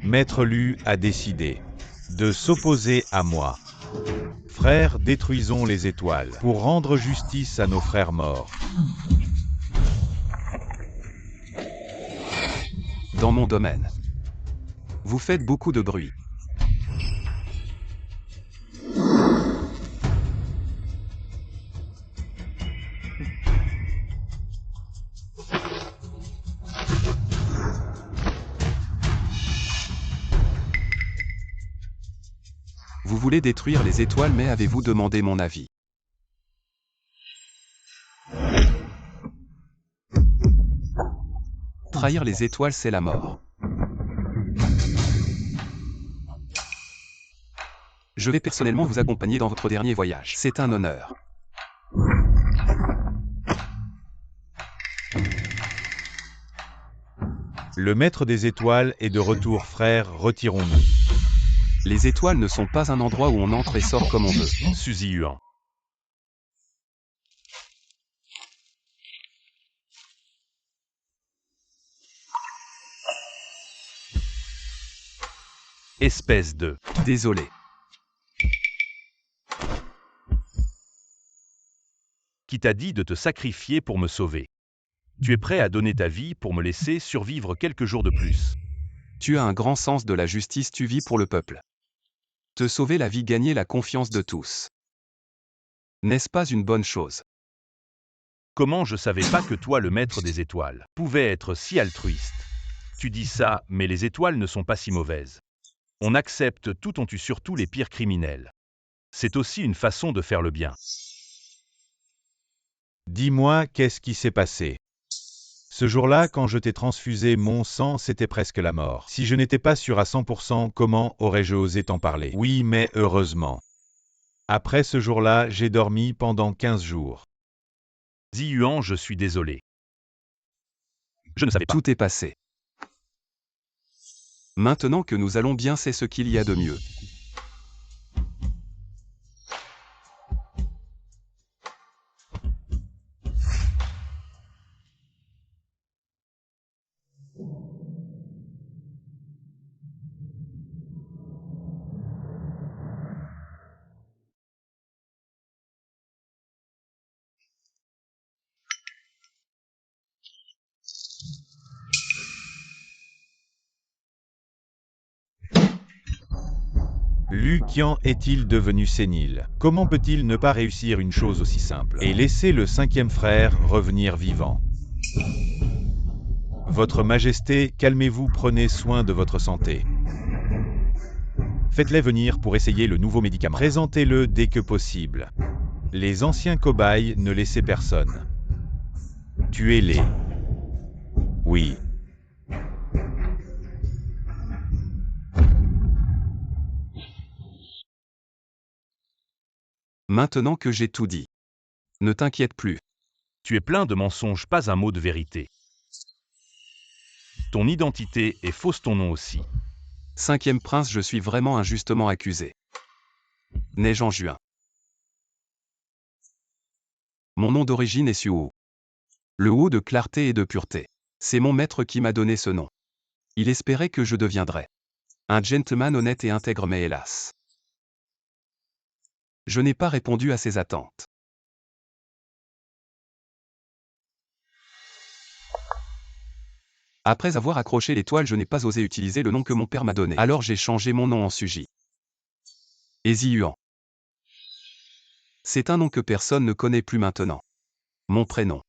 Maître Lu a décidé de s'opposer à moi. Frères, détruisons les étoiles pour rendre justice à nos frères morts. Dans mon domaine. Vous faites beaucoup de bruit. Vous voulez détruire les étoiles, mais avez-vous demandé mon avis? Trahir les étoiles, c'est la mort. Je vais personnellement vous accompagner dans votre dernier voyage. C'est un honneur. Le maître des étoiles est de retour, frères, retirons-nous. Les étoiles ne sont pas un endroit où on entre et sort comme on veut. Suzy Yuan. Espèce de... Désolé. Qui t'a dit de te sacrifier pour me sauver? Tu es prêt à donner ta vie pour me laisser survivre quelques jours de plus. Tu as un grand sens de la justice, tu vis pour le peuple. Te sauver la vie, gagner la confiance de tous. N'est-ce pas une bonne chose? Comment je savais pas que toi, le maître des étoiles, pouvais être si altruiste? Tu dis ça, mais les étoiles ne sont pas si mauvaises. On accepte tout, on tue surtout les pires criminels. C'est aussi une façon de faire le bien. Dis-moi, qu'est-ce qui s'est passé? Ce jour-là, quand je t'ai transfusé mon sang, c'était presque la mort. Si je n'étais pas sûr à 100%, comment aurais-je osé t'en parler? Oui, mais heureusement. Après ce jour-là, j'ai dormi pendant 15 jours. Ziyuan, je suis désolé. Je ne savais pas. Tout est passé. Maintenant que nous allons bien, c'est ce qu'il y a de mieux. Lucian est-il devenu sénile? Comment peut-il ne pas réussir une chose aussi simple et laisser le 5e frère revenir vivant? Votre Majesté, calmez-vous, prenez soin de votre santé. Faites-les venir pour essayer le nouveau médicament. Présentez-le dès que possible. Les anciens cobayes, ne laissez personne. Tuez-les. Oui. Maintenant que j'ai tout dit. Ne t'inquiète plus. Tu es plein de mensonges, pas un mot de vérité. Ton identité est fausse, ton nom aussi. 5e prince, je suis vraiment injustement accusé. Neige en juin. Mon nom d'origine est Suo. Le haut de clarté et de pureté. C'est mon maître qui m'a donné ce nom. Il espérait que je deviendrais un gentleman honnête et intègre, mais hélas. Je n'ai pas répondu à ses attentes. Après avoir accroché l'étoile, je n'ai pas osé utiliser le nom que mon père m'a donné. Alors j'ai changé mon nom en Suji. Eziyuan. C'est un nom que personne ne connaît plus maintenant. Mon prénom.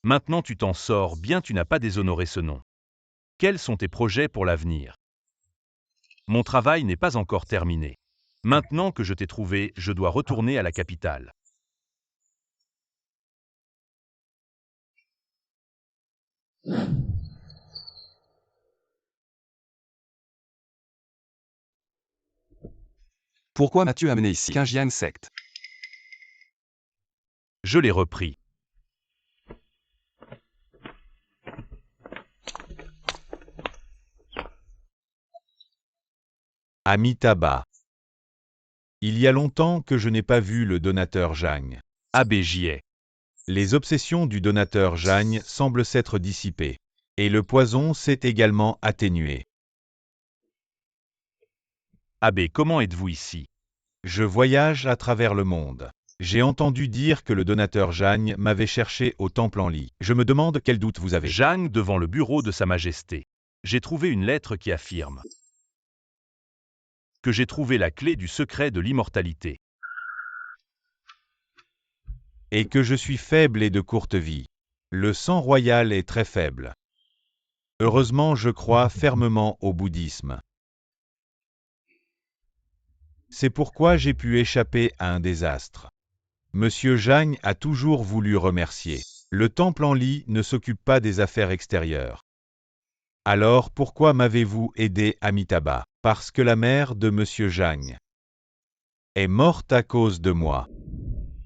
Maintenant tu t'en sors bien, tu n'as pas déshonoré ce nom. Quels sont tes projets pour l'avenir? Mon travail n'est pas encore terminé. Maintenant que je t'ai trouvé, je dois retourner à la capitale. Pourquoi m'as-tu amené ici? Qinjiang secte. Je l'ai repris. Amitabha. Il y a longtemps que je n'ai pas vu le donateur Zhang. J'y ai. Les obsessions du donateur Zhang semblent s'être dissipées. Et le poison s'est également atténué. Abbé, comment êtes-vous ici? Je voyage à travers le monde. J'ai entendu dire que le donateur Zhang m'avait cherché au temple en lit. Je me demande quel doute vous avez. Zhang devant le bureau de Sa Majesté. J'ai trouvé une lettre qui affirme que j'ai trouvé la clé du secret de l'immortalité. Et que je suis faible et de courte vie. Le sang royal est très faible. Heureusement, je crois fermement au bouddhisme. C'est pourquoi j'ai pu échapper à un désastre. Monsieur Zhang a toujours voulu remercier. Le temple en lit ne s'occupe pas des affaires extérieures. Alors pourquoi m'avez-vous aidé, Amitabha? Parce que la mère de Monsieur Zhang est morte à cause de moi.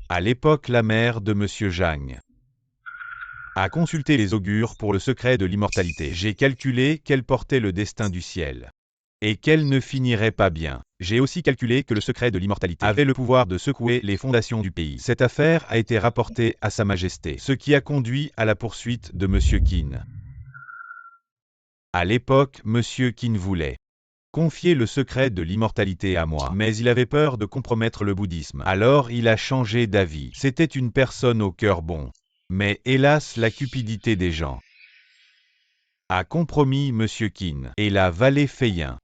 À l'époque, la mère de Monsieur Zhang a consulté les augures pour le secret de l'immortalité. J'ai calculé qu'elle portait le destin du ciel et qu'elle ne finirait pas bien. J'ai aussi calculé que le secret de l'immortalité avait le pouvoir de secouer les fondations du pays. Cette affaire a été rapportée à Sa Majesté, ce qui a conduit à la poursuite de Monsieur Qin. À l'époque, Monsieur Qin voulait confier le secret de l'immortalité à moi, mais il avait peur de compromettre le bouddhisme. Alors il a changé d'avis. C'était une personne au cœur bon. Mais hélas, la cupidité des gens a compromis Monsieur Qin et la vallée Feiyin.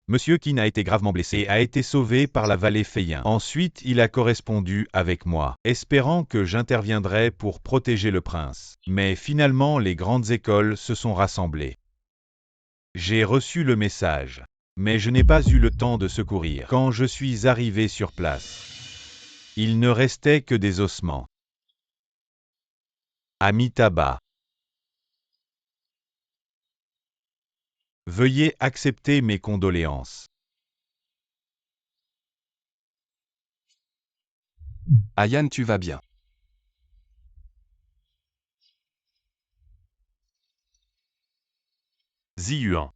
Monsieur Qin a été gravement blessé et a été sauvé par la vallée Feiyin. Ensuite, il a correspondu avec moi, espérant que j'interviendrais pour protéger le prince. Mais finalement, les grandes écoles se sont rassemblées. J'ai reçu le message, mais je n'ai pas eu le temps de secourir. Quand je suis arrivé sur place, il ne restait que des ossements. Amitabha. Veuillez accepter mes condoléances. Ayan, tu vas bien. Ziyuan.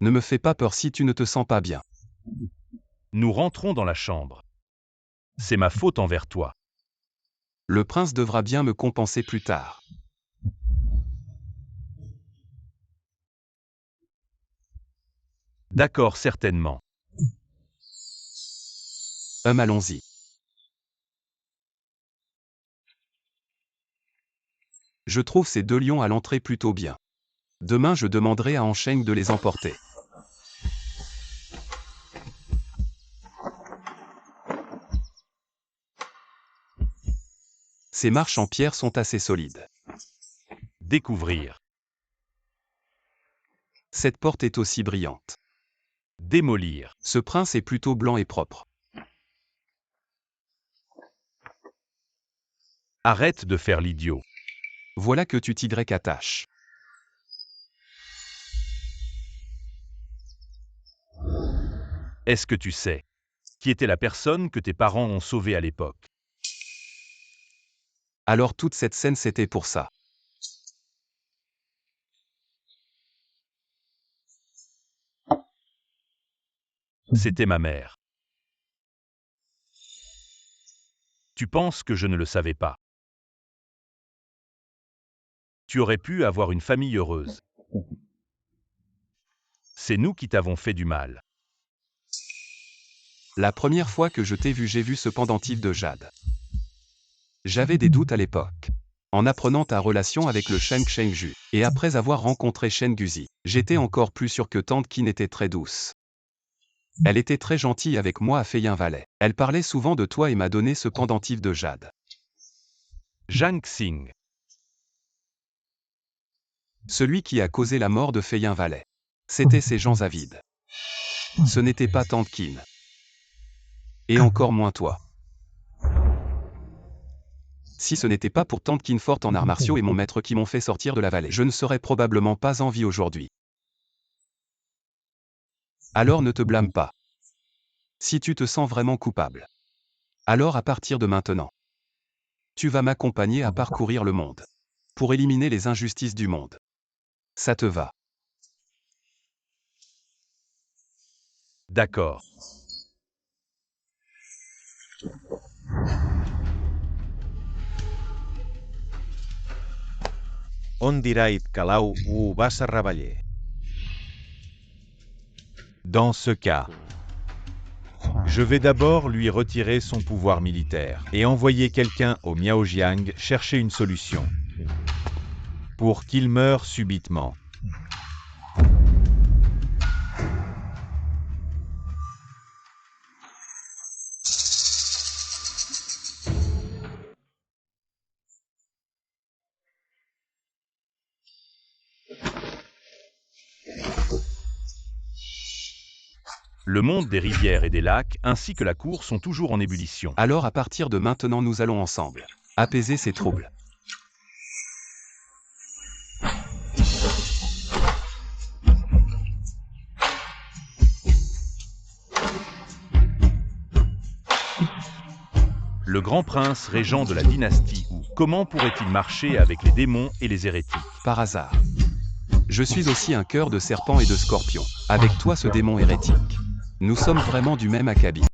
Ne me fais pas peur si tu ne te sens pas bien. Nous rentrons dans la chambre. C'est ma faute envers toi. Le prince devra bien me compenser plus tard. D'accord, certainement. Allons-y. Je trouve ces 2 lions à l'entrée plutôt bien. Demain je demanderai à Ansheng de les emporter. Ces marches en pierre sont assez solides. Découvrir. Cette porte est aussi brillante. Démolir. Ce prince est plutôt blanc et propre. Arrête de faire l'idiot. Voilà que tu t'y attaches. Est-ce que tu sais qui était la personne que tes parents ont sauvée à l'époque? Alors toute cette scène c'était pour ça. C'était ma mère. Tu penses que je ne le savais pas? Tu aurais pu avoir une famille heureuse. C'est nous qui t'avons fait du mal. La première fois que je t'ai vu, j'ai vu ce pendentif de jade. J'avais des doutes à l'époque. En apprenant ta relation avec le Shang Chengju, et après avoir rencontré Shen Guzi, j'étais encore plus sûr que Tante Qin était très douce. Elle était très gentille avec moi à Feyin Valley. Elle parlait souvent de toi et m'a donné ce pendentif de jade. Zhang Xing. Celui qui a causé la mort de Feyin Valley. C'était ces gens avides. Ce n'était pas Tante Qin. Et encore moins toi. Si ce n'était pas pour Tante Qin forte en arts martiaux et mon maître qui m'ont fait sortir de la vallée, je ne serais probablement pas en vie aujourd'hui. Alors ne te blâme pas. Si tu te sens vraiment coupable. Alors à partir de maintenant, tu vas m'accompagner à parcourir le monde. Pour éliminer les injustices du monde. Ça te va? D'accord. On dirait Kalau ou Basarraballer. Dans ce cas, je vais d'abord lui retirer son pouvoir militaire et envoyer quelqu'un au Miaojiang chercher une solution pour qu'il meure subitement. Le monde des rivières et des lacs, ainsi que la cour, sont toujours en ébullition. Alors à partir de maintenant nous allons ensemble apaiser ces troubles. Le grand prince régent de la dynastie Wu. Comment pourrait-il marcher avec les démons et les hérétiques? Par hasard. Je suis aussi un cœur de serpent et de scorpion. Avec toi ce démon hérétique. Nous sommes vraiment du même acabit.